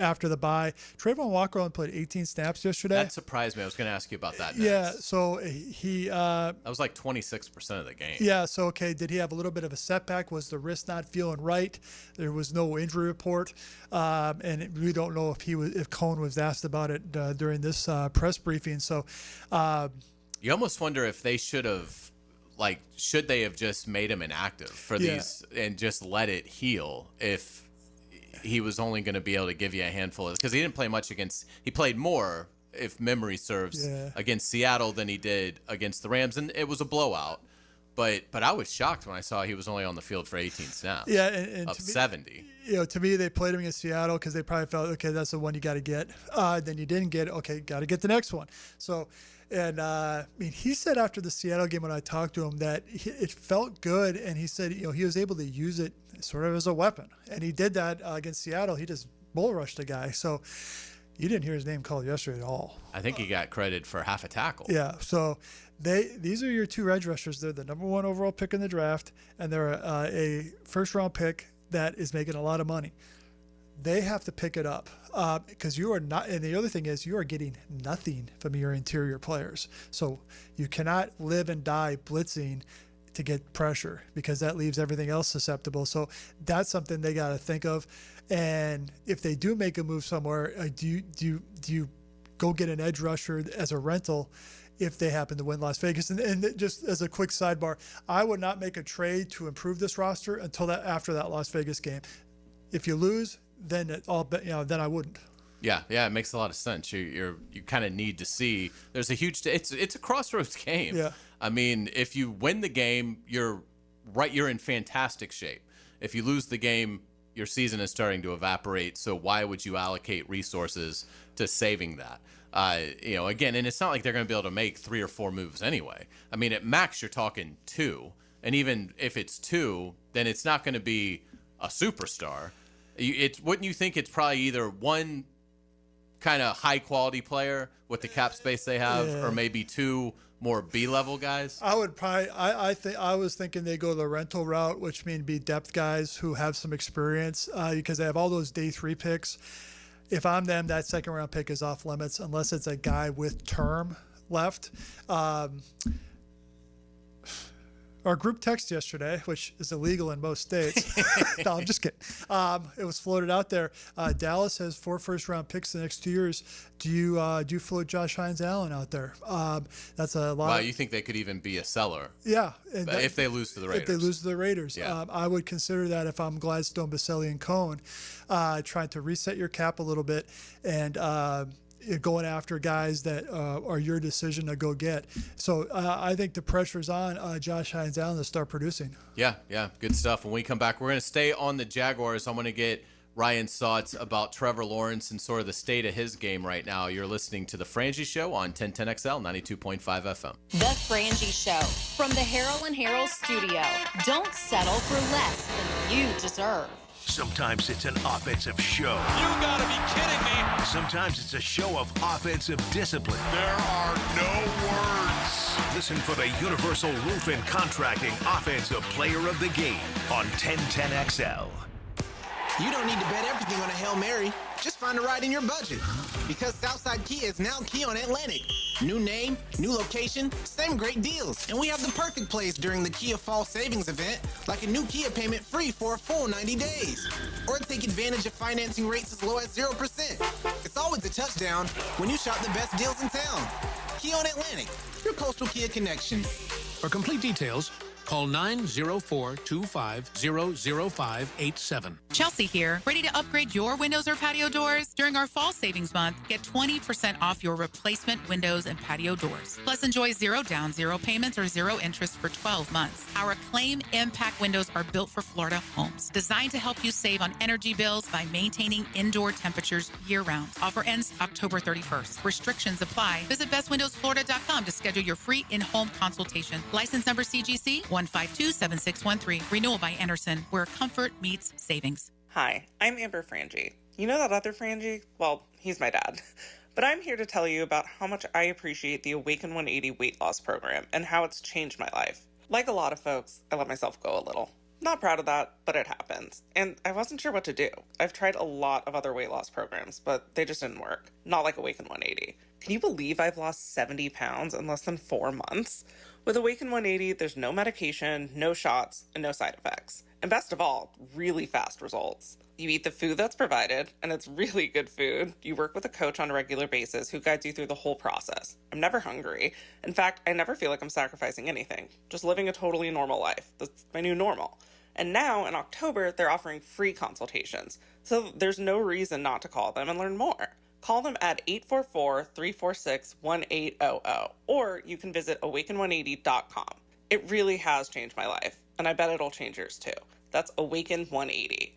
after the bye. Trayvon Walker only played 18 snaps yesterday. That surprised me. I was going to ask you about that next. Yeah, so he that was like 26% of the game. Yeah, so okay, did he have a little bit of a setback? Was the wrist not feeling right? There was no injury report, and we don't know if Cohen was asked about it during this press briefing. So you almost wonder if they should they have just made him inactive for these and just let it heal if he was only going to be able to give you a handful because he didn't play much he played more, if memory serves, against Seattle than he did against the Rams, and it was a blowout. But I was shocked when I saw he was only on the field for 18 snaps. Yeah, and of 70. To me, they played him against Seattle because they probably felt, okay, that's the one you got to get. Then you didn't get it. Okay, got to get the next one. So, and he said after the Seattle game when I talked to him that it felt good, and he said he was able to use it sort of as a weapon, and he did that against Seattle. He just bull rushed a guy. So you didn't hear his name called yesterday at all. I think he got credit for half a tackle. Yeah. So these are your 2 edge rushers. They're the number 1 overall pick in the draft, and they're a first-round pick that is making a lot of money. They have to pick it up because you are not. And the other thing is you are getting nothing from your interior players. So you cannot live and die blitzing to get pressure because that leaves everything else susceptible. So that's something they got to think of. And if they do make a move somewhere, do you go get an edge rusher as a rental if they happen to win Las Vegas? And just as a quick sidebar, I would not make a trade to improve this roster until after that Las Vegas game. If you lose, then then I wouldn't. Yeah, it makes a lot of sense. You kind of need to see. There's a huge. It's a crossroads game. Yeah. I mean, if you win the game, you're in fantastic shape. If you lose the game, your season is starting to evaporate. So why would you allocate resources to saving that? Again, and it's not like they're going to be able to make 3 or 4 moves anyway. I mean, at max, you're talking 2, and even if it's 2, then it's not going to be a superstar. Wouldn't you think it's probably either one kind of high quality player with the cap space they have, or maybe 2 more B-level guys? I would probably. I was thinking they go the rental route, which means be depth guys who have some experience because they have all those day 3 picks. If I'm them, that 2nd round pick is off limits unless it's a guy with term left. Our group text yesterday, which is illegal in most states. No, I'm just kidding. It was floated out there. Dallas has 4 first-round picks the next 2 years. Do you float Josh Hines-Allen out there? That's a lot. Wow, you think they could even be a seller? Yeah. If they lose to the Raiders. If they lose to the Raiders. Yeah. I would consider that if I'm Gladstone, Baselli, and Cohen, trying to reset your cap a little bit and going after guys that are your decision to go get. So I think the pressure's on Josh Hines-Allen to start producing. Yeah, good stuff. When we come back, we're going to stay on the Jaguars. I'm going to get Ryan's thoughts about Trevor Lawrence and sort of the state of his game right now. You're listening to The Frangie Show on 1010XL 92.5 FM. The Frangie Show from the Harold and Harold studio. Don't settle for less than you deserve. Sometimes it's an offensive show. You gotta be kidding me. Sometimes it's a show of offensive discipline. There are no words. Listen for the Universal Roof and Contracting Offensive Player of the Game on 1010XL. You don't need to bet everything on a Hail Mary. Just find a ride in your budget. Because Southside Kia is now Kia on Atlantic. New name, new location, same great deals. And we have the perfect place during the Kia Fall Savings event, like a new Kia payment free for a full 90 days. Or take advantage of financing rates as low as 0%. It's always a touchdown when you shop the best deals in town. Kia on Atlantic, your coastal Kia connection. For complete details, call 904-250-0587. Chelsea here, ready to upgrade your windows or patio doors? During our fall savings month, get 20% off your replacement windows and patio doors. Plus, enjoy 0 down, 0 payments, or 0 interest for 12 months. Our Acclaim Impact windows are built for Florida homes, designed to help you save on energy bills by maintaining indoor temperatures year-round. Offer ends October 31st. Restrictions apply. Visit bestwindowsflorida.com to schedule your free in-home consultation. License number CGC 1527613. Renewal by Anderson, where comfort meets savings. Hi, I'm Amber Frangie. You know that other Frangie? Well, he's my dad. But I'm here to tell you about how much I appreciate the Awaken 180 weight loss program and how it's changed my life. Like a lot of folks, I let myself go a little. Not proud of that, but it happens. And I wasn't sure what to do. I've tried a lot of other weight loss programs, but they just didn't work. Not like Awaken 180. Can you believe I've lost 70 pounds in less than 4 months? With Awaken 180, there's no medication, no shots, and no side effects. And best of all, really fast results. You eat the food that's provided, and it's really good food. You work with a coach on a regular basis who guides you through the whole process. I'm never hungry. In fact, I never feel like I'm sacrificing anything. Just living a totally normal life. That's my new normal. And now, in October, they're offering free consultations. So there's no reason not to call them and learn more. Call them at 844-346-1800, or you can visit awaken180.com. It really has changed my life, and I bet it'll change yours too. That's Awaken 180.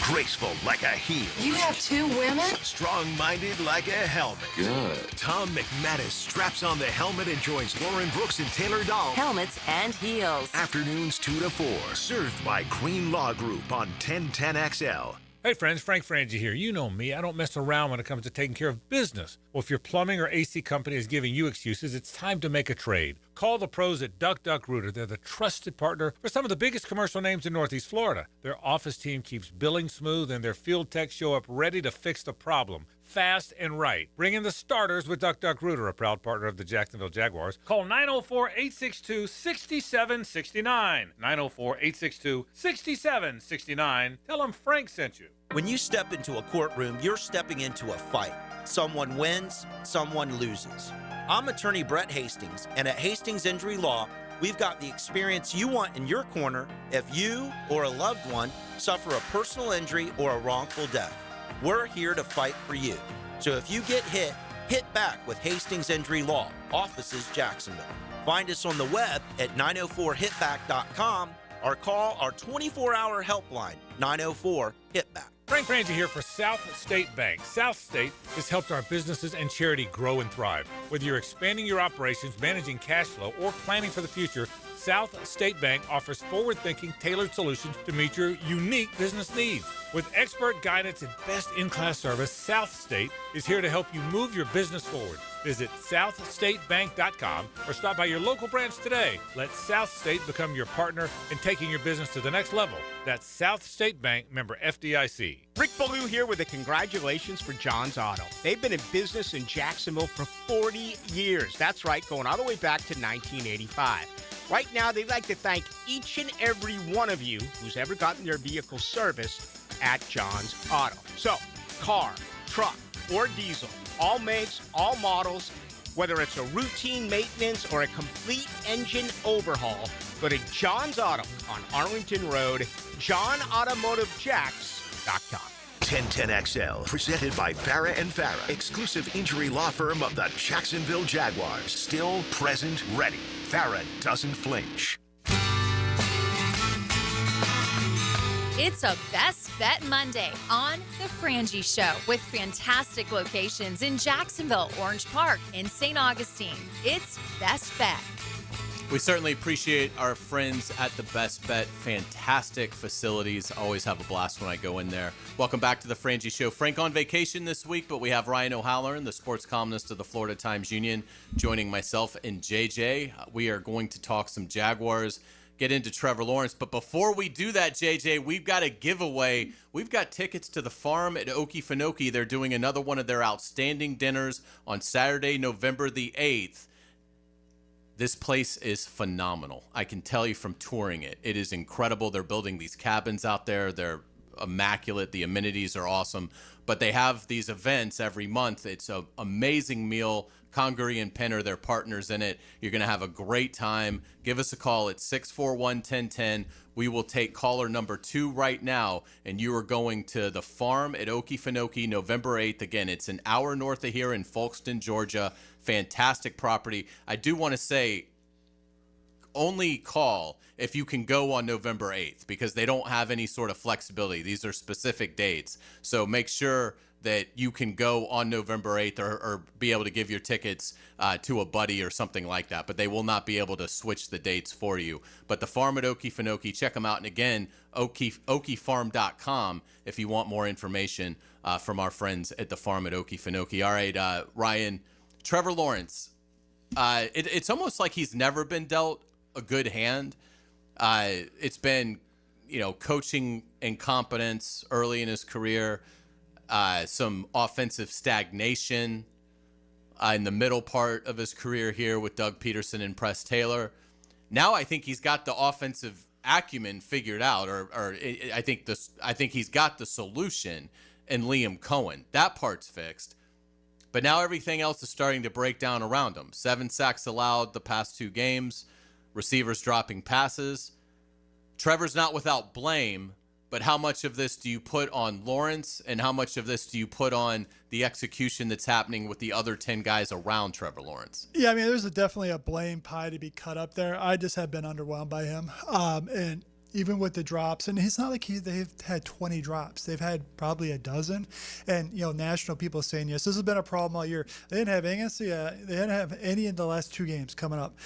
Graceful like a heel. You have 2 women? Strong-minded like a helmet. Good. Tom McManus straps on the helmet and joins Lauren Brooks and Taylor Dahl. Helmets and heels. Afternoons 2 to 4. Served by Green Law Group on 1010XL. Hey friends, Frank Frangie here. You know me. I don't mess around when it comes to taking care of business. Well, if your plumbing or AC company is giving you excuses, it's time to make a trade. Call the pros at Duck Duck Rooter. They're the trusted partner for some of the biggest commercial names in Northeast Florida. Their office team keeps billing smooth, and their field techs show up ready to fix the problem, fast and right. Bring in the starters with Duck Duck Rooter, a proud partner of the Jacksonville Jaguars. Call 904-862-6769. 904-862-6769. Tell them Frank sent you. When you step into a courtroom, you're stepping into a fight. Someone wins, someone loses. I'm attorney Brett Hastings, and at Hastings Injury Law, we've got the experience you want in your corner if you or a loved one suffer a personal injury or a wrongful death. We're here to fight for you. So if you get hit, hit back with Hastings Injury Law, offices Jacksonville. Find us on the web at 904hitback.com or call our 24-hour helpline, 904-HITBACK. Frank Frangie here for South State Bank. South State has helped our businesses and charity grow and thrive. Whether you're expanding your operations, managing cash flow, or planning for the future, South State Bank offers forward-thinking, tailored solutions to meet your unique business needs. With expert guidance and best in-class service, South State is here to help you move your business forward. Visit southstatebank.com or stop by your local branch today. Let South State become your partner in taking your business to the next level. That's South State Bank, member FDIC. Rick Ballou here with a congratulations for John's Auto. They've been in business in Jacksonville for 40 years. That's right, going all the way back to 1985. Right now, they'd like to thank each and every one of you who's ever gotten their vehicle serviced at John's Auto. So, car, truck, or diesel, all makes, all models, whether it's a routine maintenance or a complete engine overhaul, go to John's Auto on Arlington Road, johnautomotivejacks.com. 1010XL, presented by Farah & Farah, exclusive injury law firm of the Jacksonville Jaguars. Still, present, ready. Farah doesn't flinch. It's a Best Bet Monday on The Frangie Show with fantastic locations in Jacksonville, Orange Park, and St. Augustine. It's Best Bet. We certainly appreciate our friends at the Best Bet. Fantastic facilities. Always have a blast when I go in there. Welcome back to the Frangie Show. Frank on vacation this week, but we have Ryan O'Halloran, the sports columnist of the Florida Times-Union, joining myself and JJ. We are going to talk some Jaguars, get into Trevor Lawrence. But before we do that, JJ, we've got a giveaway. We've got tickets to the farm at Okefenokee. They're doing another one of their outstanding dinners on Saturday, November the 8th. This place is phenomenal. I can tell you from touring it. It is incredible. They're building these cabins out there. They're immaculate. The amenities are awesome. But they have these events every month. It's an amazing meal. Congery and Penn are their partners in it. You're going to have a great time. Give us a call at 641-1010. We will take caller number 2 right now, and you are going to the farm at Okefenokee November 8th. Again, it's an hour north of here in Folkston, Georgia. Fantastic property. I do want to say, only call if you can go on November 8th because they don't have any sort of flexibility. These are specific dates. So make sure that you can go on November 8th or be able to give your tickets to a buddy or something like that. But they will not be able to switch the dates for you. But the farm at Okefenokee, check them out. And again, okefarm.com if you want more information from our friends at the farm at Okefenokee. All right, Ryan, Trevor Lawrence, it's almost like he's never been dealt a good hand. It's been, coaching incompetence early in his career, some offensive stagnation in the middle part of his career here with Doug Peterson and Press Taylor. Now I think he's got the offensive acumen figured out, or I think he's got the solution in Liam Cohen. That part's fixed. But now everything else is starting to break down around him. 7 sacks allowed the past 2 games. Receivers dropping passes. Trevor's not without blame, but how much of this do you put on Lawrence and how much of this do you put on the execution that's happening with the other 10 guys around Trevor Lawrence? Yeah, I mean, there's definitely a blame pie to be cut up there. I just have been underwhelmed by him. And even with the drops, and it's not like they've had 20 drops. They've had probably a dozen. And, national people saying, yes, this has been a problem all year. They didn't have any in the last 2 games coming up.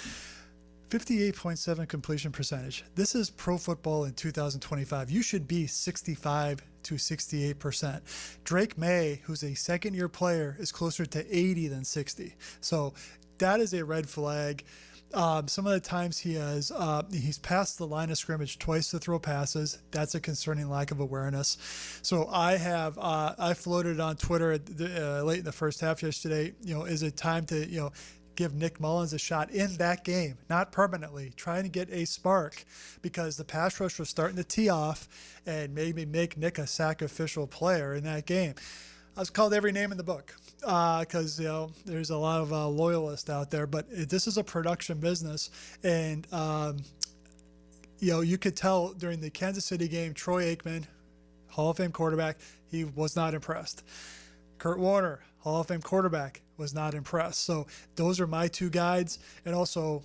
58.7 completion percentage. This is pro football in 2025. You should be 65 to 68%. Drake May, who's a second-year player, is closer to 80 than 60. So that is a red flag. Some of the times he's passed the line of scrimmage twice to throw passes. That's a concerning lack of awareness. So I floated on Twitter late in the first half yesterday. Is it time to give Nick Mullins a shot in that game, not permanently, trying to get a spark because the pass rush was starting to tee off and maybe make Nick a sacrificial player in that game. I was called every name in the book because there's a lot of loyalists out there, but this is a production business, and you could tell during the Kansas City game, Troy Aikman, Hall of Fame quarterback, he was not impressed. Kurt Warner, Hall of Fame quarterback, was not impressed. So those are my 2 guides. And also,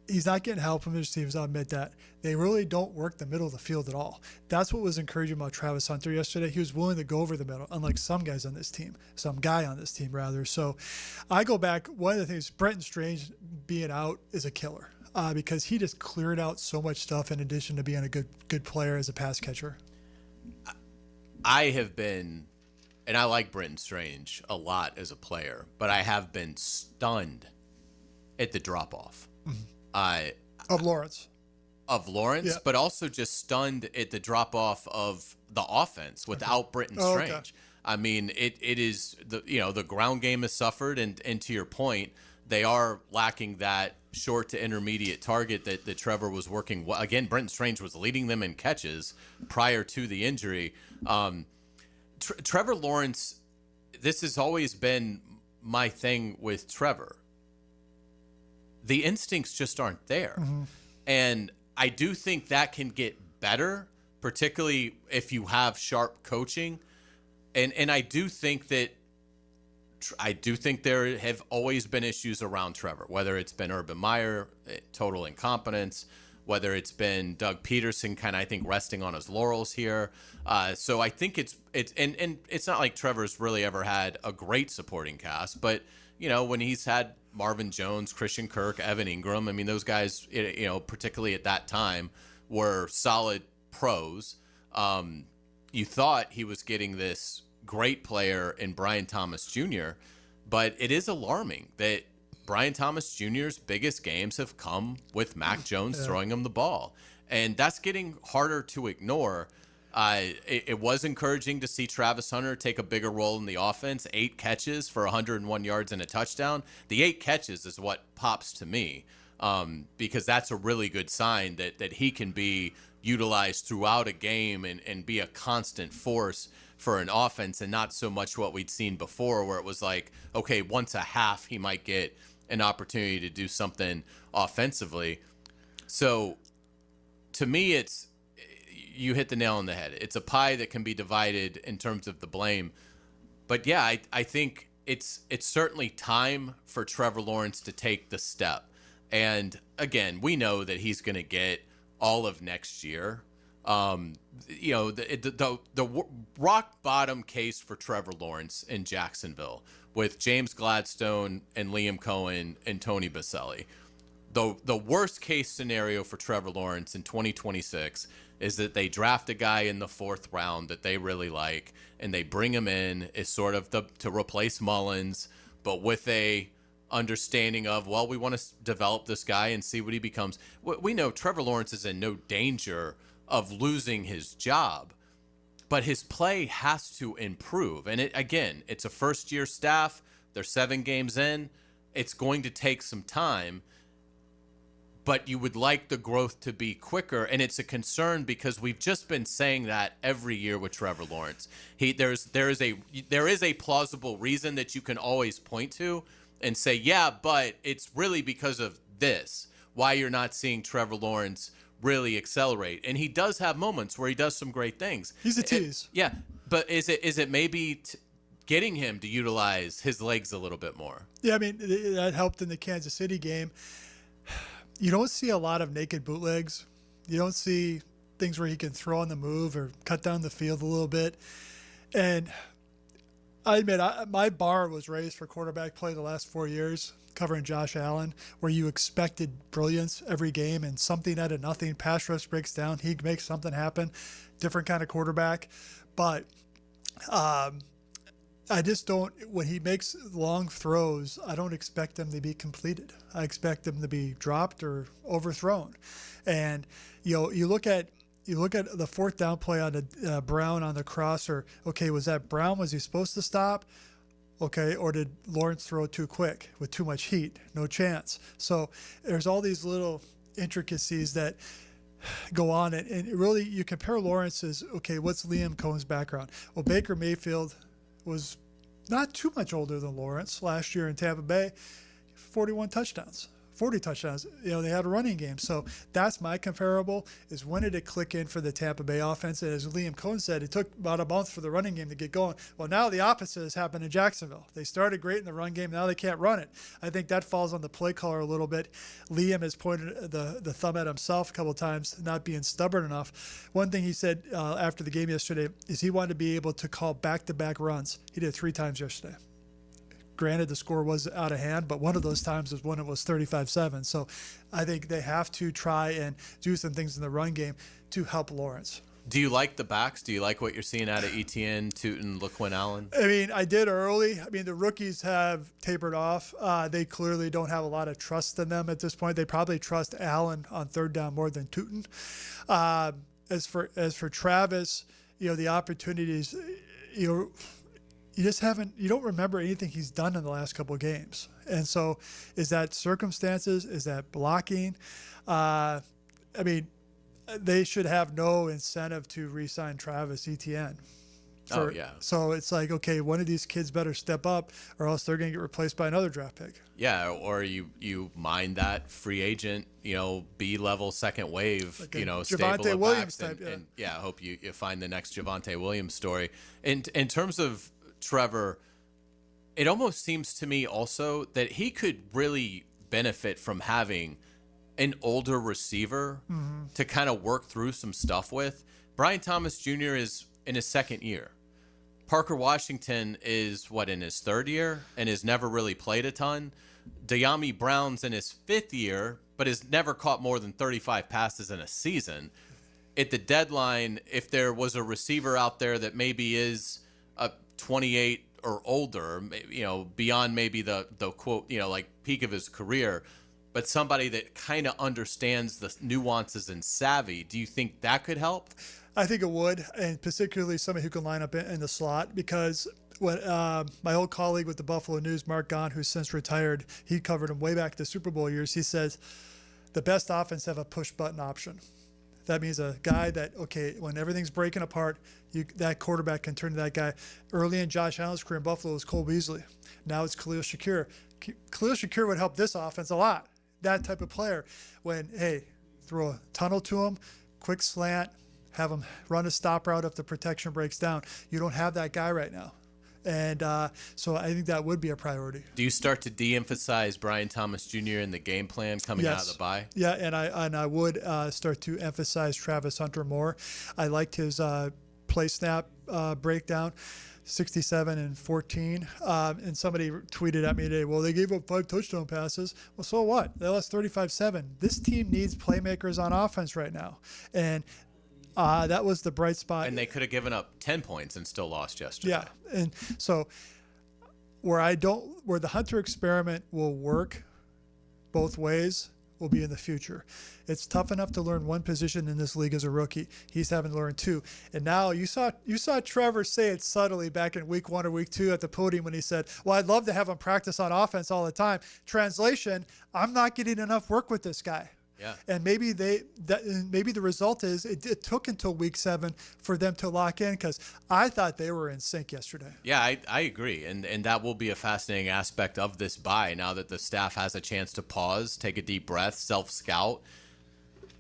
he's not getting help from his teams. I'll admit that. They really don't work the middle of the field at all. That's what was encouraging about Travis Hunter yesterday. He was willing to go over the middle, unlike some guy on this team. So I go back. One of the things, Brenton Strange being out is a killer because he just cleared out so much stuff in addition to being a good player as a pass catcher. I have been... And I like Brenton Strange a lot as a player, but I have been stunned at the drop-off. Of Lawrence. Yeah. But also just stunned at the drop-off of the offense without Brenton Strange. Okay. I mean, it is, the ground game has suffered, and to your point, they are lacking that short to intermediate target that Trevor was working. Again, Brenton Strange was leading them in catches prior to the injury. Trevor Lawrence, this has always been my thing with Trevor. The instincts just aren't there. Mm-hmm. And I do think that can get better, particularly if you have sharp coaching. And I do think there have always been issues around Trevor, whether it's been Urban Meyer, total incompetence, whether it's been Doug Peterson kind of, I think, resting on his laurels here. So I think it's and it's not like Trevor's really ever had a great supporting cast, but when he's had Marvin Jones, Christian Kirk, Evan Ingram, I mean, those guys, particularly at that time, were solid pros. You thought he was getting this great player in Brian Thomas Jr., but it is alarming that Brian Thomas Jr.'s biggest games have come with Mac Jones throwing him the ball. And that's getting harder to ignore. It was encouraging to see Travis Hunter take a bigger role in the offense. 8 catches for 101 yards and a touchdown. The 8 catches is what pops to me, because that's a really good sign that he can be utilized throughout a game and be a constant force for an offense, and not so much what we'd seen before where it was like, okay, once a half he might get an opportunity to do something offensively. So to me, you hit the nail on the head. It's a pie that can be divided in terms of the blame. But yeah, I think it's certainly time for Trevor Lawrence to take the step. And again, we know that he's going to get all of next year. The rock bottom case for Trevor Lawrence in Jacksonville with James Gladstone and Liam Cohen and Tony Baselli. The worst case scenario for Trevor Lawrence in 2026 is that they draft a guy in the 4th round that they really like, and they bring him in as sort of to replace Mullins, but with a understanding of, well, we want to develop this guy and see what he becomes. We know Trevor Lawrence is in no danger of losing his job, but his play has to improve. And it's a first-year staff. They're 7 games in. It's going to take some time, but you would like the growth to be quicker. And it's a concern because we've just been saying that every year with Trevor Lawrence. There is a plausible reason that you can always point to and say, yeah, but it's really because of this why you're not seeing Trevor Lawrence really accelerate. And he does have moments where he does some great things. He's a tease. Yeah, but is it maybe getting him to utilize his legs a little bit more? Yeah, I mean, that helped in the Kansas City game. You don't see a lot of naked bootlegs. You don't see things where he can throw on the move or cut down the field a little bit. And I admit, my bar was raised for quarterback play the last 4 years, covering Josh Allen, where you expected brilliance every game and something out of nothing. Pass rush breaks down. He makes something happen. Different kind of quarterback. But I just don't, when he makes long throws, I don't expect them to be completed. I expect them to be dropped or overthrown. And, you look at the 4th down play on the Brown on the crosser. Okay, was that Brown? Was he supposed to stop? Okay, or did Lawrence throw too quick with too much heat? No chance. So there's all these little intricacies that go on. And really, you compare Lawrence's, okay, what's Liam Cohen's background? Well, Baker Mayfield was not too much older than Lawrence last year in Tampa Bay, 41 touchdowns. 40 touchdowns. They had a running game. So that's my comparable, is when did it click in for the Tampa Bay offense? And as Liam Cohen said, it took about a month for the running game to get going. Well, now the opposite has happened in Jacksonville. They started great in the run game. Now they can't run it. I think that falls on the play caller a little bit. Liam has pointed the thumb at himself a couple of times, not being stubborn enough. One thing he said after the game yesterday is he wanted to be able to call back-to-back runs. He did it 3 times yesterday. Granted, the score was out of hand, but one of those times was when it was 35-7. So I think they have to try and do some things in the run game to help Lawrence. Do you like the backs? Do you like what you're seeing out of Etienne, Tootin, LaQuinn Allen? I mean, I did early. I mean, the rookies have tapered off. They clearly don't have a lot of trust in them at this point. They probably trust Allen on 3rd down more than Tootin. As for Travis, the opportunities, you don't remember anything he's done in the last couple of games. And so is that circumstances? Is that blocking? I mean, they should have no incentive to re-sign Travis Etienne. So it's like, okay, one of these kids better step up or else they're going to get replaced by another draft pick. Yeah, or you mine that free agent, B-level second wave, Like stable Javonte of Williams backs, type, and I hope you find the next Javonte Williams story. In terms of Trevor, it almost seems to me also that he could really benefit from having an older receiver to kind of work through some stuff with. Brian Thomas Jr. is in his second year. Parker Washington is, in his third year and has never really played a ton. Dyami Brown's in his fifth year, but has never caught more than 35 passes in a season. At the deadline, if there was a receiver out there that maybe is a 28 or older, beyond maybe the quote, peak of his career, but somebody that kind of understands the nuances and savvy, do you think that could help? I think it would, and particularly somebody who can line up in the slot, because when my old colleague with the Buffalo News, Mark Gahn, who's since retired, he covered him way back to Super Bowl years. He says the best offense have a push button option. That means a guy that, when everything's breaking apart, that quarterback can turn to that guy. Early in Josh Allen's career in Buffalo, it was Cole Beasley. Now it's Khalil Shakir. Khalil Shakir would help this offense a lot. That type of player, when, throw a tunnel to him, quick slant, have him run a stop route if the protection breaks down. You don't have that guy right now. And so I think that would be a priority. Do you start to de-emphasize Brian Thomas Jr. in the game plan coming out of the bye? Yeah, and I would start to emphasize Travis Hunter more. I liked his play snap breakdown, 67 and 14. And somebody tweeted at me today, well, they gave up 5 touchdown passes. Well, so what? They lost 35-7. This team needs playmakers on offense right now. And that was the bright spot. And they could have given up 10 points and still lost yesterday. Yeah. And so where the Hunter experiment will work both ways will be in the future. It's tough enough to learn one position in this league as a rookie. He's having to learn 2. And now you saw Trevor say it subtly back in week 1 or week 2 at the podium when he said, well, I'd love to have him practice on offense all the time. Translation, I'm not getting enough work with this guy. Yeah. And maybe the result is it took until week 7 for them to lock in, because I thought they were in sync yesterday. Yeah, I agree. And that will be a fascinating aspect of this bye now that the staff has a chance to pause, take a deep breath, self-scout.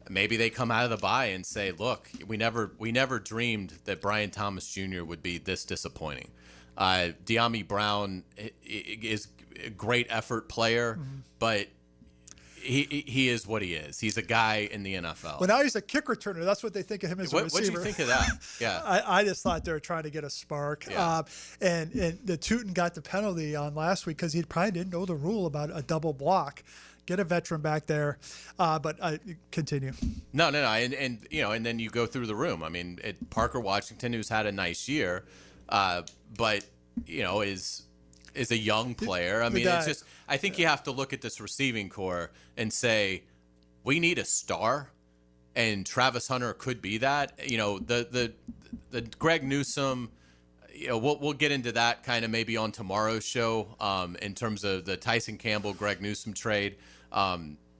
Maybe they come out of the bye and say, look, we never dreamed that Brian Thomas Jr. would be this disappointing. Dyami Brown is a great effort player, but he is what he is. He's a guy in the NFL. Well, now he's a kick returner. That's what they think of him as a receiver. What do you think of that? Yeah, I just thought they were trying to get a spark. Yeah. And the Tootin got the penalty on last week because he probably didn't know the rule about a double block. Get a veteran back there, but continue. No, and then you go through the room. I mean, Parker Washington, who's had a nice year, but is a young player. I mean, it's just, I think you have to look at this receiving core and say, we need a star, and Travis Hunter could be that. The Greg Newsome, we'll get into that kind of maybe on tomorrow's show in terms of the Tyson Campbell, Greg Newsome trade.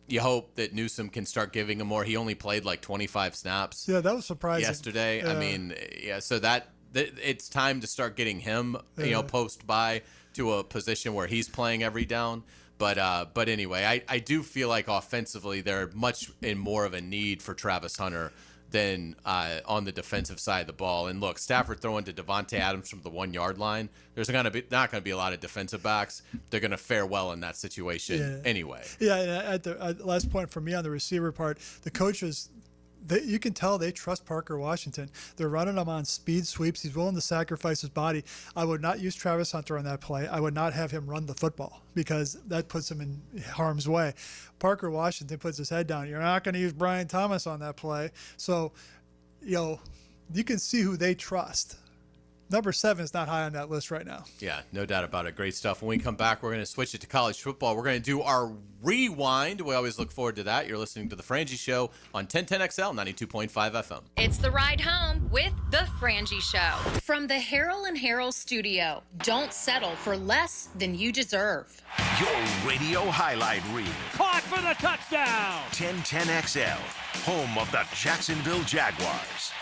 You hope that Newsome can start giving him more. He only played like 25 snaps. Yeah, that was surprising. Yesterday. I mean, so that it's time to start getting him, post-bye to a position where he's playing every down. But anyway, I do feel like offensively they're much in more of a need for Travis Hunter than on the defensive side of the ball. And look, Stafford throwing to Devontae Adams from the 1-yard line. There's not going to be a lot of defensive backs. They're going to fare well in that situation anyway. Yeah, and at the last point for me on the receiver part, the coaches, you can tell they trust Parker Washington. They're running him on speed sweeps. He's willing to sacrifice his body. I would not use Travis Hunter on that play. I would not have him run the football because that puts him in harm's way. Parker Washington puts his head down. You're not going to use Brian Thomas on that play. So, you can see who they trust. Number 7 is not high on that list right now. Yeah, no doubt about it. Great stuff. When we come back, we're going to switch it to college football. We're going to do our rewind. We always look forward to that. You're listening to The Frangie Show on 1010XL 92.5 FM. It's the ride home with The Frangie Show. From the Harrell and Harrell studio, don't settle for less than you deserve. Your radio highlight reel. Caught for the touchdown. 1010XL, home of the Jacksonville Jaguars.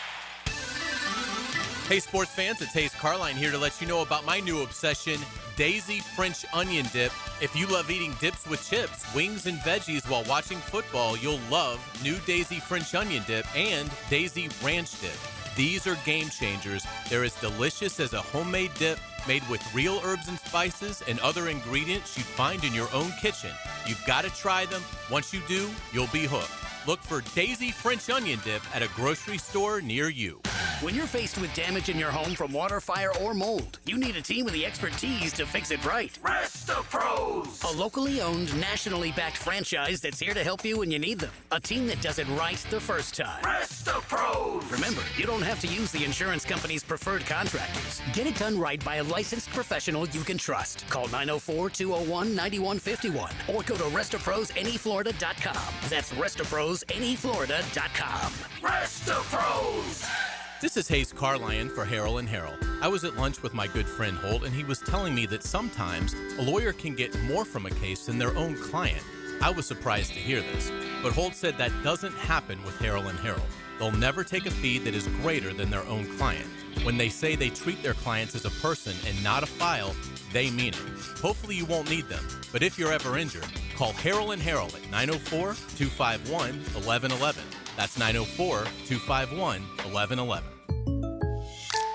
Hey, sports fans, it's Hayes Carline here to let you know about my new obsession, Daisy French Onion Dip. If you love eating dips with chips, wings, and veggies while watching football, you'll love new Daisy French Onion Dip and Daisy Ranch Dip. These are game changers. They're as delicious as a homemade dip, made with real herbs and spices and other ingredients you'd find in your own kitchen. You've got to try them. Once you do, you'll be hooked. Look for Daisy French Onion Dip at a grocery store near you. When you're faced with damage in your home from water, fire, or mold, you need a team with the expertise to fix it right. Rest-A-Pros! A locally owned, nationally backed franchise that's here to help you when you need them. A team that does it right the first time. Rest-A-Pros! Remember, you don't have to use the insurance company's preferred contractors. Get it done right by a licensed professional you can trust. Call 904-201-9151 or go to RestaProsAnyFlorida.com. That's RestaProsAnyFlorida.com. Rest-A-Pros! This is Hayes Carlion for Harold and Harold. I was at lunch with my good friend Holt, and he was telling me that sometimes a lawyer can get more from a case than their own client. I was surprised to hear this, but Holt said that doesn't happen with Harold and Harold. They'll never take a fee that is greater than their own client. When they say they treat their clients as a person and not a file, they mean it. Hopefully you won't need them, but if you're ever injured, call Harold and Harold at 904-251-1111. That's 904-251-1111.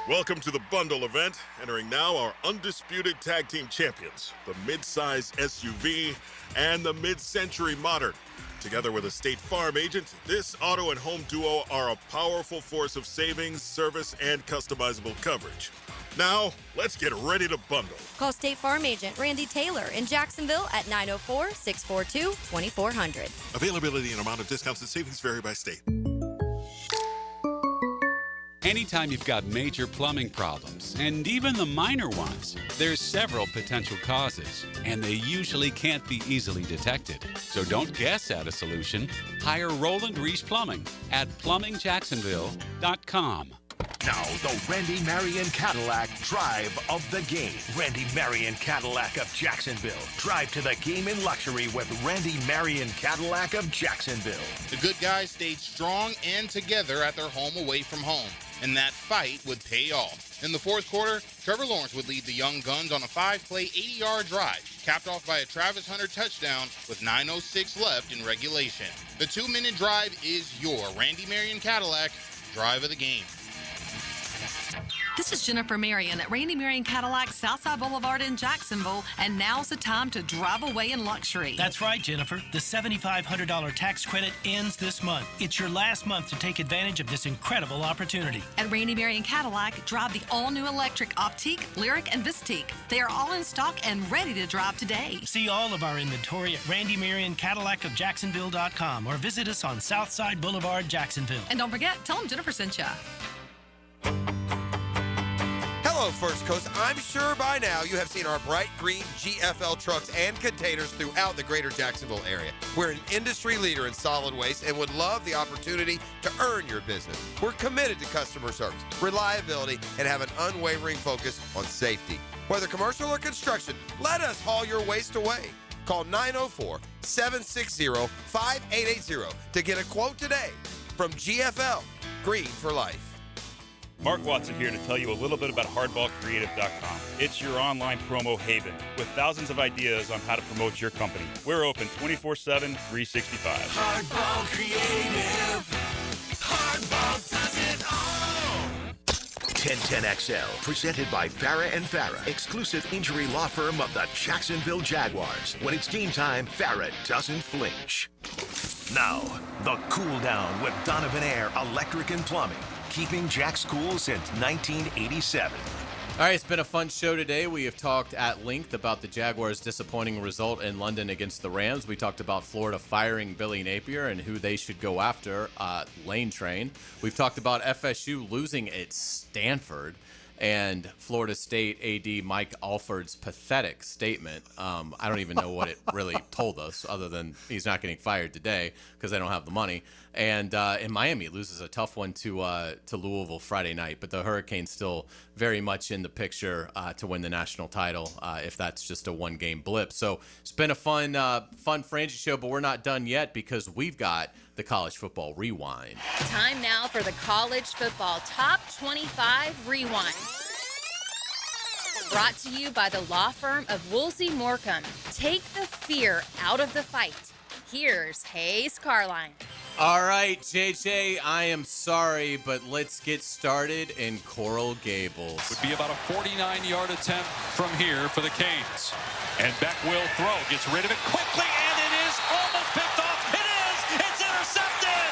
Welcome to the Bundle event. Entering now our undisputed tag team champions, the mid-size SUV and the mid-century modern. Together with a State Farm agent, this auto and home duo are a powerful force of savings, service, and customizable coverage. Now, let's get ready to bundle. Call State Farm agent Randy Taylor in Jacksonville at 904-642-2400. Availability and amount of discounts and savings vary by state. Anytime you've got major plumbing problems, and even the minor ones, there's several potential causes, and they usually can't be easily detected. So don't guess at a solution. Hire Roland Reese Plumbing at plumbingjacksonville.com. Now, the Randy Marion Cadillac Drive of the Game. Randy Marion Cadillac of Jacksonville. Drive to the game in luxury with Randy Marion Cadillac of Jacksonville. The good guys stayed strong and together at their home away from home, and that fight would pay off. In the fourth quarter, Trevor Lawrence would lead the Young Guns on a 5-play, 80-yard drive, capped off by a Travis Hunter touchdown with 9:06 left in regulation. The 2-minute drive is your Randy Marion Cadillac Drive of the Game. This is Jennifer Marion at Randy Marion Cadillac, Southside Boulevard in Jacksonville, and now's the time to drive away in luxury. That's right, Jennifer. The $7,500 tax credit ends this month. It's your last month to take advantage of this incredible opportunity. At Randy Marion Cadillac, drive the all-new electric Optique, Lyriq, and Vistique. They are all in stock and ready to drive today. See all of our inventory at Randy Marion Cadillac of Jacksonville.com or visit us on Southside Boulevard, Jacksonville. And don't forget, tell them Jennifer sent you. Hello, First Coast. I'm sure by now you have seen our bright green GFL trucks and containers throughout the greater Jacksonville area. We're an industry leader in solid waste and would love the opportunity to earn your business. We're committed to customer service, reliability, and have an unwavering focus on safety. Whether commercial or construction, let us haul your waste away. Call 904-760-5880 to get a quote today from GFL, Green for Life. Mark Watson here to tell you a little bit about HardballCreative.com. It's your online promo haven with thousands of ideas on how to promote your company. We're open 24/7, 365. Hardball Creative. Hardball does it all. 1010XL, presented by Farah and Farah, exclusive injury law firm of the Jacksonville Jaguars. When it's game time, Farah doesn't flinch. Now, the cool down with Donovan Air Electric and Plumbing. Keeping Jack's cool since 1987. All right, it's been a fun show today. We have talked at length about the Jaguars' disappointing result in London against the Rams. We talked about Florida firing Billy Napier and who they should go after, Lane Train. We've talked about FSU losing at Stanford and Florida State AD Mike Alford's pathetic statement. I don't even know what it really told us other than he's not getting fired today because they don't have the money. And in Miami loses a tough one to Louisville Friday night, but the Hurricanes still very much in the picture to win the national title if that's just a one-game blip. So it's been a fun Frangie show, but we're not done yet because we've got the College Football Rewind. Time now for the College Football Top 25 Rewind. Brought to you by the law firm of Woolsey Morecambe. Take the fear out of the fight. Here's Hayes Carline. All right, JJ, I am sorry, but let's get started in Coral Gables. Would be about a 49-yard attempt from here for the Canes. And Beck will throw, gets rid of it quickly, and it is almost picked off. It is! It's intercepted!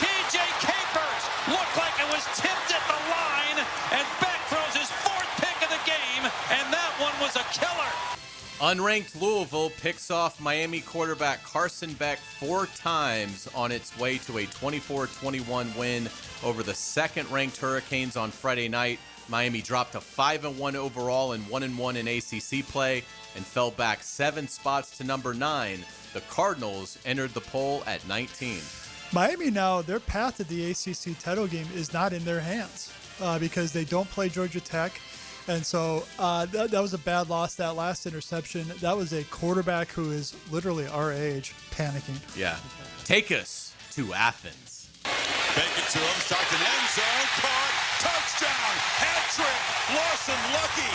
TJ Capers looked like it was tipped at the line, and Beck throws his 4th pick of the game, and that one was a killer. Unranked Louisville picks off Miami quarterback Carson Beck 4 times on its way to a 24-21 win over the second-ranked Hurricanes on Friday night. Miami dropped to 5-1 overall and 1-1 in ACC play and fell back 7 spots to number 9. The Cardinals entered the poll at 19. Miami now, their path to the ACC title game is not in their hands because they don't play Georgia Tech. And so that was a bad loss, that last interception. That was a quarterback who is literally our age panicking. Yeah. Take us to Athens. Fake it to him, Stockton end zone, caught, touchdown, hat-trick, Lawson Lucky.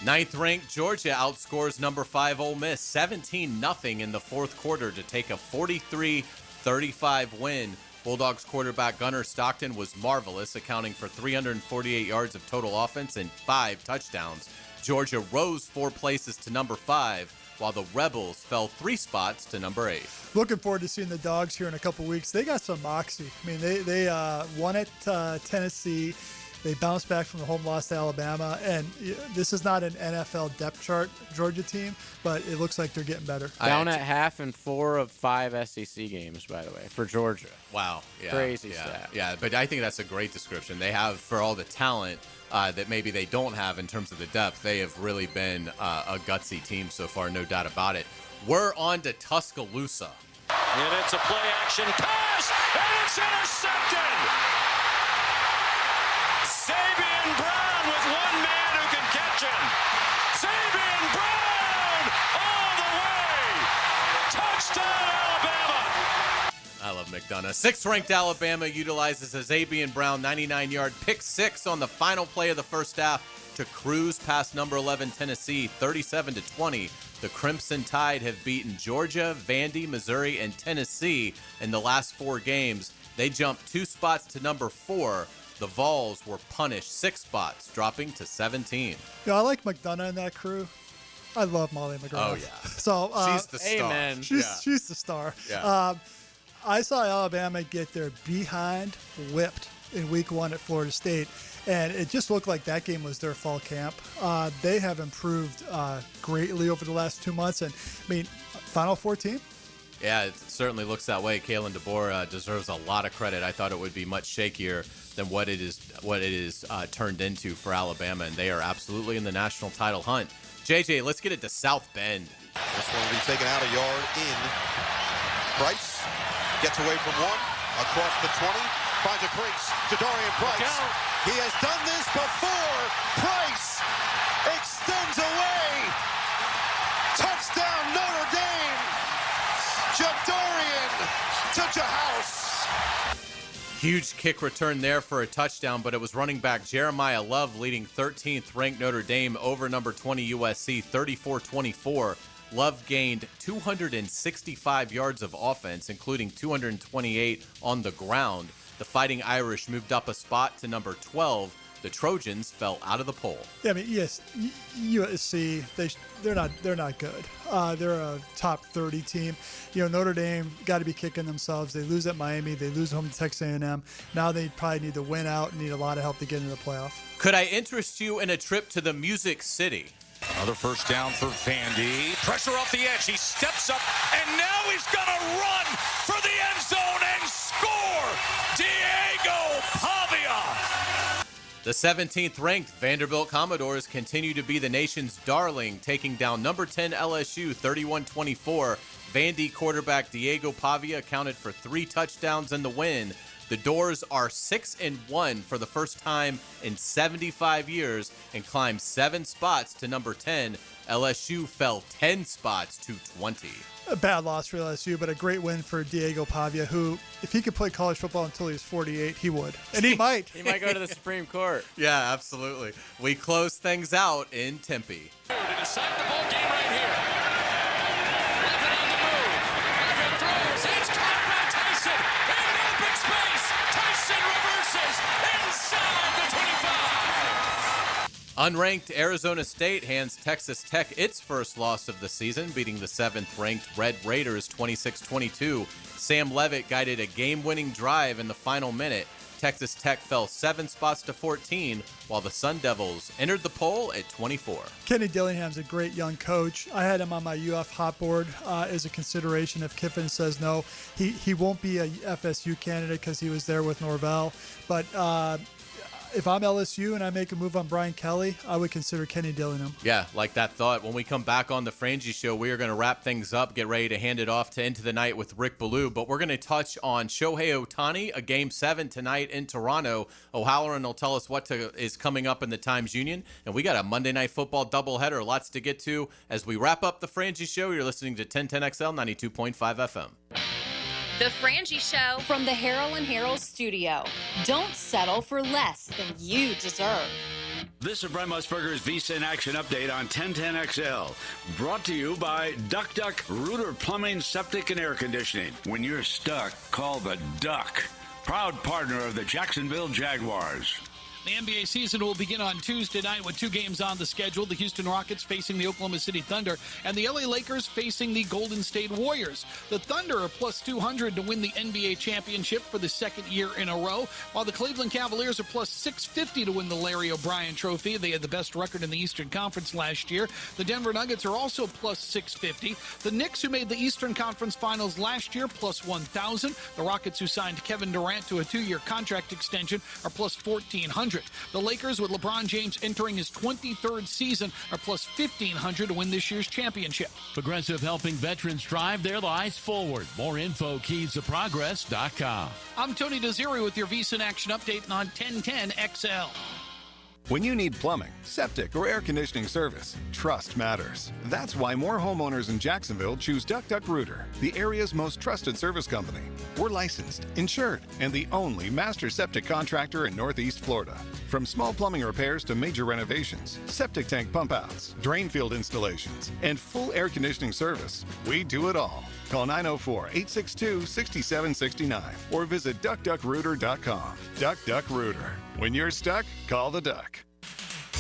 9th-ranked Georgia outscores number 5 Ole Miss 17-0 in the 4th quarter to take a 43-35 win. Bulldogs quarterback Gunnar Stockton was marvelous, accounting for 348 yards of total offense and 5 touchdowns. Georgia rose 4 places to number 5, while the Rebels fell 3 spots to number 8. Looking forward to seeing the Dogs here in a couple weeks. They got some moxie. I mean, they won at Tennessee. They bounced back from the home loss to Alabama. And this is not an NFL depth chart Georgia team, but it looks like they're getting better. Down at half in 4 of 5 SEC games, by the way, for Georgia. Wow. Yeah, Crazy yeah, stat. Yeah, but I think that's a great description. They have, for all the talent that maybe they don't have in terms of the depth, they have really been a gutsy team so far, no doubt about it. We're on to Tuscaloosa. And it's a play-action pass, and it's intercepted! Sabian Brown with one man who can catch him. Sabian Brown all the way. Touchdown, Alabama. I love McDonough. 6th-ranked Alabama utilizes a Sabian Brown 99-yard pick 6 on the final play of the first half to cruise past number 11 Tennessee 37-20. The Crimson Tide have beaten Georgia, Vandy, Missouri, and Tennessee in the last 4 games. They jumped 2 spots to number 4. The Vols were punished 6 spots, dropping to 17. Yeah, I like McDonough in that crew. I love Molly McGraw. Oh, yeah. So she's the star. Amen. She's the star. Yeah. I saw Alabama get their behind whipped in week 1 at Florida State, and it just looked like that game was their fall camp. They have improved greatly over the last 2 months, and I mean, Final Four team. Yeah, it certainly looks that way. Kalen DeBoer deserves a lot of credit. I thought it would be much shakier than what it is turned into for Alabama, and they are absolutely in the national title hunt. JJ, let's get it to South Bend. This one will be taken out a yard in. Price gets away from one, across the 20, finds a crease to Dorian Price. He has done this before. Price extends away. Touchdown Notre Dame. Jadorian to Jahouse. Huge kick return there for a touchdown, but it was running back Jeremiah Love leading 13th-ranked Notre Dame over number 20 USC 34-24. Love gained 265 yards of offense, including 228 on the ground. The Fighting Irish moved up a spot to number 12. The Trojans fell out of the poll. Yeah, I mean, yes, USC, they're not good. They're a top 30 team. You know, Notre Dame got to be kicking themselves. They lose at Miami. They lose home to Texas A&M. Now they probably need to win out and need a lot of help to get into the playoff. Could I interest you in a trip to the Music City? Another first down for Vandy. Pressure off the edge. He steps up, and now he's going to run for the end zone and score. Diego Pavia. The 17th-ranked Vanderbilt Commodores continue to be the nation's darling, taking down number 10 LSU 31-24. Vandy quarterback Diego Pavia accounted for 3 touchdowns in the win. The Doors are 6-1 for the first time in 75 years and climbed 7 spots to number 10. LSU fell 10 spots to 20. A bad loss for LSU, but a great win for Diego Pavia, who, if he could play college football until he was 48, he would. And he might. He might go to the Supreme Court. Yeah, absolutely. We close things out in Tempe. To decide the ball game right here. Left it on the move. Left it throws. It's caught by Tyson. Unranked Arizona State hands Texas Tech its first loss of the season, beating the 7th-ranked Red Raiders 26-22. Sam Levitt guided a game-winning drive in the final minute. Texas Tech fell 7 spots to 14, while the Sun Devils entered the poll at 24. Kenny Dillingham's a great young coach. I had him on my UF hot board as a consideration if Kiffin says no. He won't be a FSU candidate because he was there with Norvell. But if I'm LSU and I make a move on Brian Kelly, I would consider Kenny Dillingham. Yeah, like that thought. When we come back on the Frangie Show, we are going to wrap things up, get ready to hand it off to Into the Night with Rick Ballou. But we're going to touch on Shohei Ohtani, a Game 7 tonight in Toronto. O'Halloran will tell us what is coming up in the Times Union. And we got a Monday Night Football doubleheader, lots to get to. As we wrap up the Frangie Show, you're listening to 1010XL 92.5 FM. The Frangie Show from the Harold and Harold studio. Don't settle for less than you deserve. This is Brent Musburger's Visa in Action update on 1010XL. Brought to you by Duck Duck Rooter Plumbing, Septic, and Air Conditioning. When you're stuck, call the Duck. Proud partner of the Jacksonville Jaguars. The NBA season will begin on Tuesday night with 2 games on the schedule. The Houston Rockets facing the Oklahoma City Thunder and the LA Lakers facing the Golden State Warriors. The Thunder are plus 200 to win the NBA championship for the second year in a row, while the Cleveland Cavaliers are plus 650 to win the Larry O'Brien Trophy. They had the best record in the Eastern Conference last year. The Denver Nuggets are also plus 650. The Knicks, who made the Eastern Conference Finals last year, plus 1,000. The Rockets, who signed Kevin Durant to a 2-year contract extension, are plus 1,400. The Lakers, with LeBron James entering his 23rd season, are plus 1,500 to win this year's championship. Progressive helping veterans drive their lives forward. More info, keysofprogress.com. I'm Tony Desiri with your Visa in Action update on 1010XL. When you need plumbing, septic, or air conditioning service, trust matters. That's why more homeowners in Jacksonville choose Duck Duck Rooter, the area's most trusted service company. We're licensed, insured, and the only master septic contractor in Northeast Florida. From small plumbing repairs to major renovations, septic tank pump outs, drain field installations, and full air conditioning service, we do it all. Call 904-862-6769 or visit duckduckrooter.com. Duck Duck Rooter. When you're stuck, call the Duck.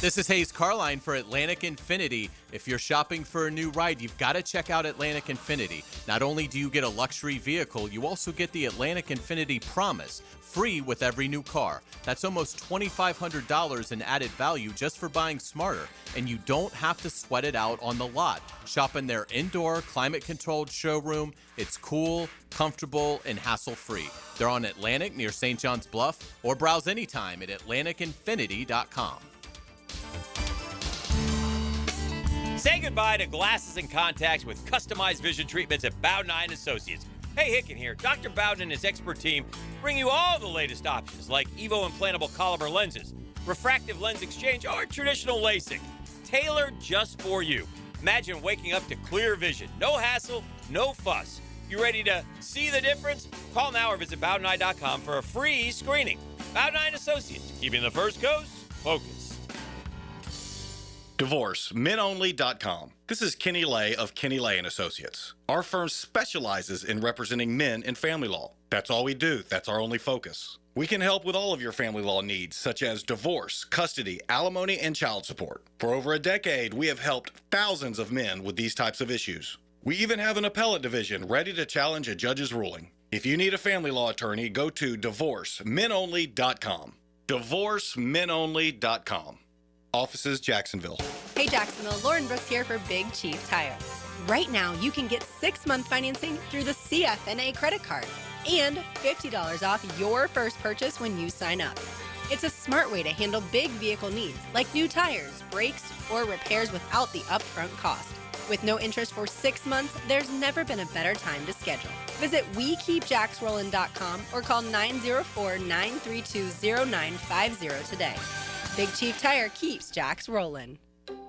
This is Hayes Carline for Atlantic Infinity. If you're shopping for a new ride, you've got to check out Atlantic Infinity. Not only do you get a luxury vehicle, you also get the Atlantic Infinity Promise, free with every new car. That's almost $2,500 in added value just for buying smarter, and you don't have to sweat it out on the lot. Shop in their indoor, climate-controlled showroom. It's cool, comfortable, and hassle-free. They're on Atlantic near St. John's Bluff, or browse anytime at atlanticinfinity.com. Say goodbye to glasses and contacts with customized vision treatments at Bowden Eye & Associates. Hey, Hicken here. Dr. Bowden and his expert team bring you all the latest options like Evo implantable Coliber lenses, refractive lens exchange, or traditional LASIK. Tailored just for you. Imagine waking up to clear vision. No hassle, no fuss. You ready to see the difference? Call now or visit BowdenEye.com for a free screening. Bowden Eye & Associates, keeping the First Coast focused. DivorceMenOnly.com. This is Kenny Lay of Kenny Lay & Associates. Our firm specializes in representing men in family law. That's all we do. That's our only focus. We can help with all of your family law needs, such as divorce, custody, alimony, and child support. For over a decade, we have helped thousands of men with these types of issues. We even have an appellate division ready to challenge a judge's ruling. If you need a family law attorney, go to DivorceMenOnly.com. DivorceMenOnly.com. Offices, Jacksonville. Hey Jacksonville, Lauren Brooks here for Big Chief Tire. Right now, you can get 6-month financing through the CFNA credit card and $50 off your first purchase when you sign up. It's a smart way to handle big vehicle needs like new tires, brakes, or repairs without the upfront cost. With no interest for 6 months, there's never been a better time to schedule. Visit WeKeepJacksRollin.com or call 904-932-0950 today. Big Chief Tire keeps Jacks rolling.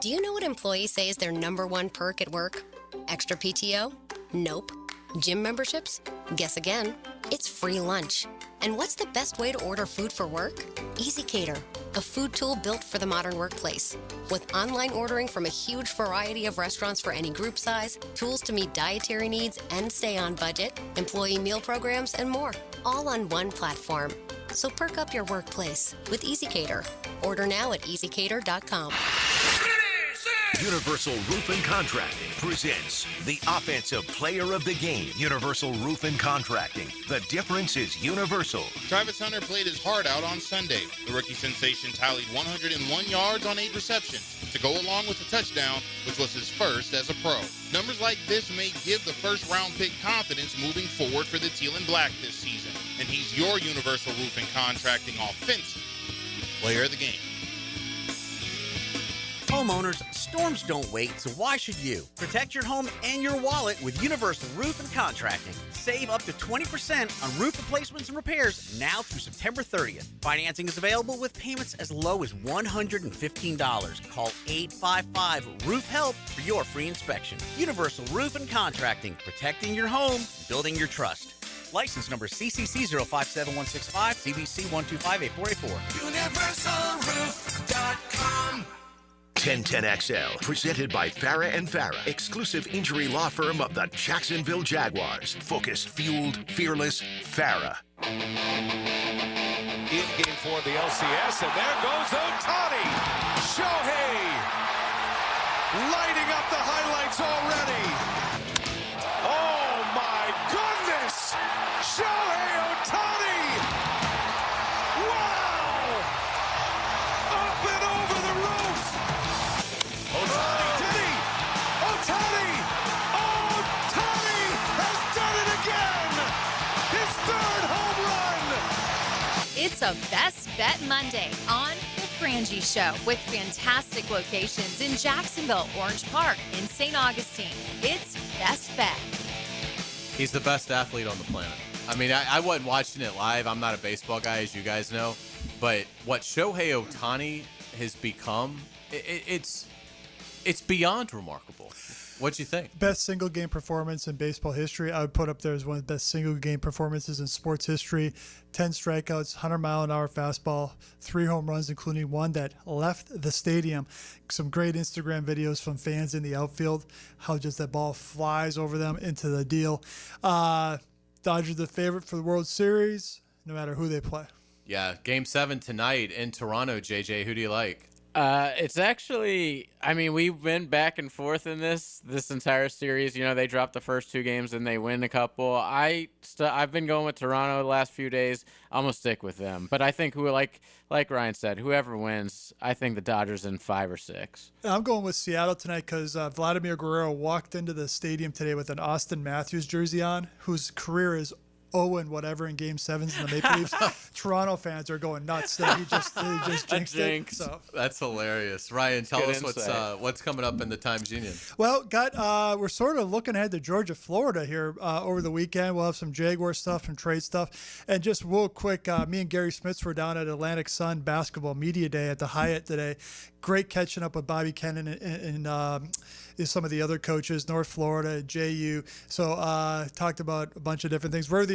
Do you know what employees say is their #1 perk at work? Extra PTO? Nope. Gym memberships? Guess again. It's free lunch. And what's the best way to order food for work? Easy Cater, a food tool built for the modern workplace. With online ordering from a huge variety of restaurants for any group size, tools to meet dietary needs and stay on budget, employee meal programs, and more. All on one platform. So perk up your workplace with Easy Cater. Order now at easycater.com. Universal Roof and Contracting presents the Offensive Player of the Game. Universal Roof and Contracting. The difference is universal. Travis Hunter played his heart out on Sunday. The rookie sensation tallied 101 yards on 8 receptions to go along with the touchdown, which was his first as a pro. Numbers like this may give the first-round pick confidence moving forward for the Teal and Black this season. And he's your Universal Roof and Contracting Offensive Player of the Game. Homeowners, storms don't wait, so why should you? Protect your home and your wallet with Universal Roof and Contracting. Save up to 20% on roof replacements and repairs now through September 30th. Financing is available with payments as low as $115. Call 855-ROOF-HELP for your free inspection. Universal Roof and Contracting, protecting your home, building your trust. License number CCC 057165, CBC 1258484. UniversalRoof.com. 1010XL, presented by Farah and Farah, exclusive injury law firm of the Jacksonville Jaguars. Focused, fueled, fearless, Farah. In game for the LCS, and there goes Ohtani. Shohei lighting up the highlights already. Oh my goodness! Shohei Ohtani! Wow! Up and over the roof! Ohtani, did he? Ohtani! Ohtani has done it again! His third home run! It's a Best Bet Monday on The Frangie Show with fantastic locations in Jacksonville, Orange Park, and St. Augustine. It's Best Bet. He's the best athlete on the planet. I mean, I wasn't watching it live. I'm not a baseball guy, as you guys know. But what Shohei Ohtani has become, it's beyond remarkable. What'd you think? Best single game performance in baseball history. I would put up there as one of the best single game performances in sports history. 10 strikeouts, 100-mile-an-hour fastball, 3 home runs, including one that left the stadium. Some great Instagram videos from fans in the outfield, how just that ball flies over them into the deal. Dodgers the favorite for the World Series, no matter who they play. Yeah, Game 7 tonight in Toronto, JJ. Who do you like? It's actually, I mean, we've been back and forth in this entire series. You know, they dropped the first 2 games and they win a couple. I've been going with Toronto the last few days. I'm gonna stick with them. But I think like Ryan said, whoever wins, I think the Dodgers in 5 or 6. I'm going with Seattle tonight because Vladimir Guerrero walked into the stadium today with an Austin Matthews jersey on, whose career is 0-whatever in Game 7s in the Maple Leafs. Toronto fans are going nuts that he just jinxed it. So. That's hilarious. Ryan, tell us what's coming up in the Times Union. Well, we're sort of looking ahead to Georgia, Florida here over the weekend. We'll have some Jaguar stuff, some trade stuff. And just real quick, me and Gary Smits were down at Atlantic Sun Basketball Media Day at the Hyatt today. Great catching up with Bobby Kennan and some of the other coaches, North Florida, JU. So talked about a bunch of different things. We're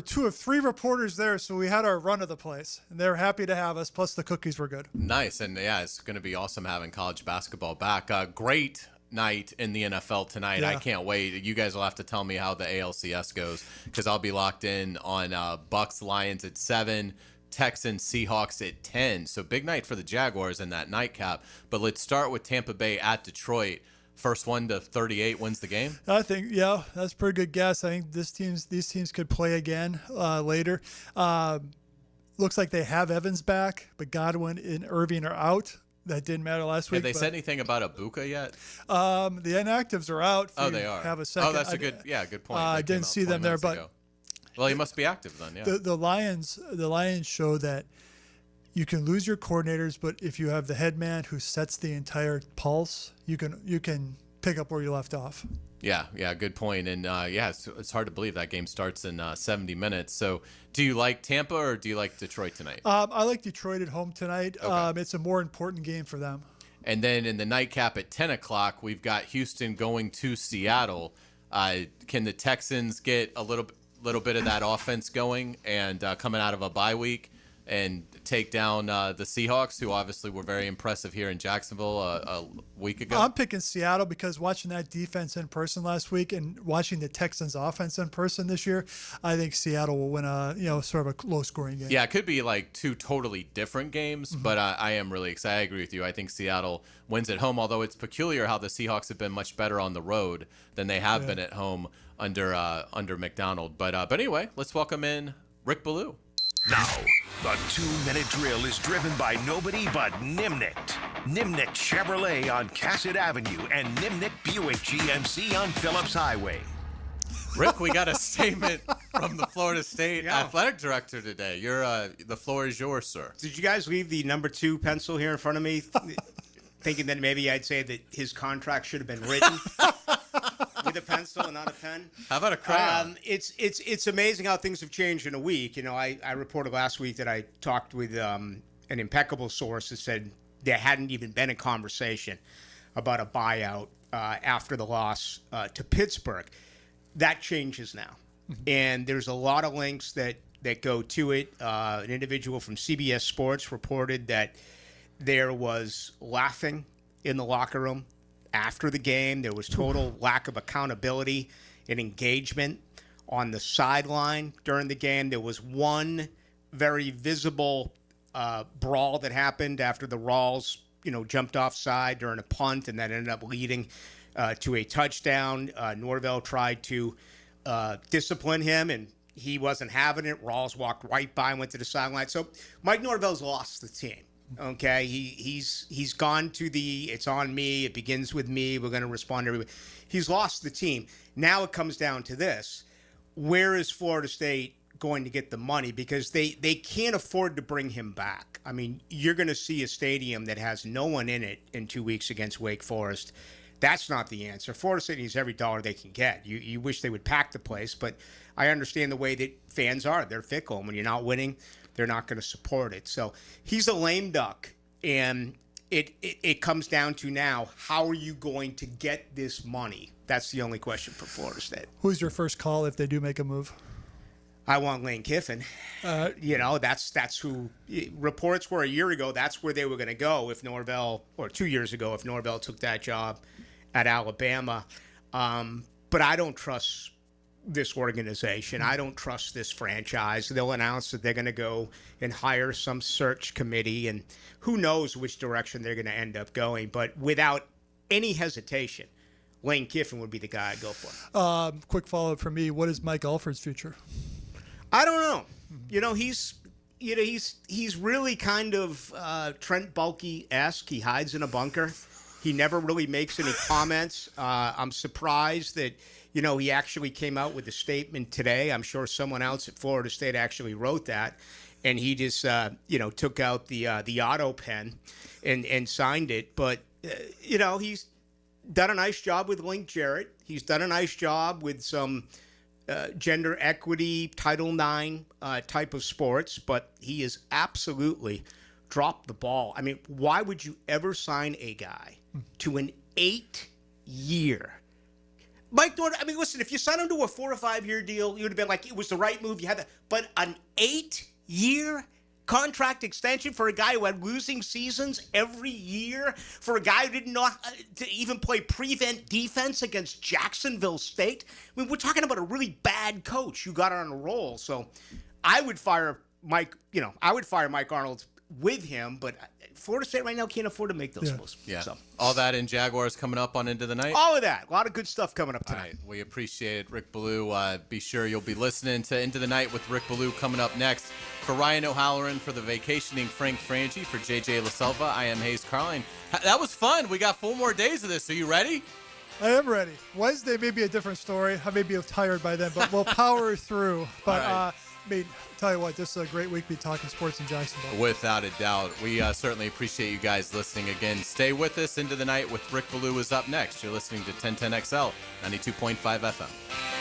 2 of 3 reporters there, so we had our run of the place. And they're happy to have us, plus the cookies were good. Nice. And yeah, it's going to be awesome having college basketball back. Great night in the NFL tonight. Yeah. I can't wait. You guys will have to tell me how the ALCS goes because I'll be locked in on Bucks Lions at 7. Texans, Seahawks at 10. So big night for the Jaguars in that nightcap. But let's start with Tampa Bay at Detroit. First one to 38 wins the game. I think, yeah, that's a pretty good guess. I think these teams could play again later. Looks like they have Evans back, but Godwin and Irving are out. That didn't matter last week. Have they said anything about Ibuka yet? The inactives are out. They are. Have a second. Oh, that's a good point. I didn't see them there, but. Well, he must be active then, yeah. The Lions show that you can lose your coordinators, but if you have the head man who sets the entire pulse, you can pick up where you left off. Yeah, good point. And it's hard to believe that game starts in 70 minutes. So, do you like Tampa or do you like Detroit tonight? I like Detroit at home tonight. Okay. It's a more important game for them. And then in the nightcap at 10 o'clock, we've got Houston going to Seattle. Can the Texans get a little bit of that offense going and coming out of a bye week and take down the Seahawks, who obviously were very impressive here in Jacksonville a week ago? I'm picking Seattle because watching that defense in person last week and watching the Texans offense in person this year, I think Seattle will win sort of a low-scoring game. Yeah, it could be like two totally different games, Mm-hmm. but I am really excited. I agree with you. I think Seattle wins at home, although it's peculiar how the Seahawks have been much better on the road than they have been at home under McDonald. But anyway, let's welcome in Rick Ballou. Now, the 2-minute drill is driven by nobody but Nimnicht. Nimnicht Chevrolet on Cassett Avenue and Nimnicht Buick GMC on Phillips Highway. Rick, we got a statement from the Florida State athletic director today. The floor is yours, sir. Did you guys leave the number 2 pencil here in front of me, thinking that maybe I'd say that his contract should have been written with a pencil and not a pen? How about a crayon? It's amazing how things have changed in a week. I reported last week that I talked with an impeccable source that said there hadn't even been a conversation about a buyout after the loss to Pittsburgh. That changes now. And there's a lot of links that go to it. An individual from CBS Sports reported that there was laughing in the locker room after the game. There was total lack of accountability and engagement on the sideline during the game. There was one very visible brawl that happened after the Rawls, jumped offside during a punt, and that ended up leading to a touchdown. Norvell tried to discipline him, and he wasn't having it. Rawls walked right by and went to the sideline. So Mike Norvell's lost the team. Okay, he's gone to the it's on me. It begins with me. We're going to respond to everybody. He's lost the team. Now it comes down to this: where is Florida State going to get the money? Because they can't afford to bring him back. I mean, you're going to see a stadium that has no one in it in 2 weeks against Wake Forest. That's not the answer. Florida State needs every dollar they can get. You wish they would pack the place, but I understand the way that fans are. They're fickle, and when you're not winning, they're not going to support it. So he's a lame duck, and it comes down to now, how are you going to get this money? That's the only question for Florida State. Who's your first call if they do make a move? I want Lane Kiffin. That's who reports were a year ago. That's where they were going to go if Norvell, or 2 years ago, if Norvell took that job at Alabama. But I don't trust this organization. I don't trust this franchise. They'll announce that they're going to go and hire some search committee, and who knows which direction they're going to end up going. But without any hesitation, Lane Kiffin would be the guy I'd go for. Quick follow-up from me. What is Mike Alford's future? I don't know. He's really kind of Trent Baalke-esque. He hides in a bunker. He never really makes any comments. I'm surprised that, he actually came out with a statement today. I'm sure someone else at Florida State actually wrote that. And he just, took out the auto pen and signed it. But, he's done a nice job with Link Jarrett. He's done a nice job with some gender equity, Title IX type of sports. But he has absolutely dropped the ball. I mean, why would you ever sign a guy to an 8-year? Mike Norton, listen, if you signed him to a 4 or 5 year deal, you would have been like, it was the right move. You had that. But an 8-year contract extension for a guy who had losing seasons every year, for a guy who didn't know to even play prevent defense against Jacksonville State. We're talking about a really bad coach who got on a roll. So I would fire Mike Arnold with him, but Florida State right now can't afford to make those moves. Yeah. So. All that in Jaguars coming up on Into the Night? All of that. A lot of good stuff coming up tonight. All right. We appreciate it, Rick Ballou. Be sure you'll be listening to Into the Night with Rick Ballou coming up next. For Ryan O'Halloran, for the vacationing Frangie, for JJ LaSelva, I am Hayes Carline. That was fun. We got 4 more days of this. Are you ready? I am ready. Wednesday may be a different story. I may be tired by then, but we'll power through. But, right. Tell you what, this is a great week to be talking sports in Jacksonville. Without a doubt. We certainly appreciate you guys listening again. Stay with us. Into the Night with Rick Ballou is up next. You're listening to 1010XL, 92.5 FM.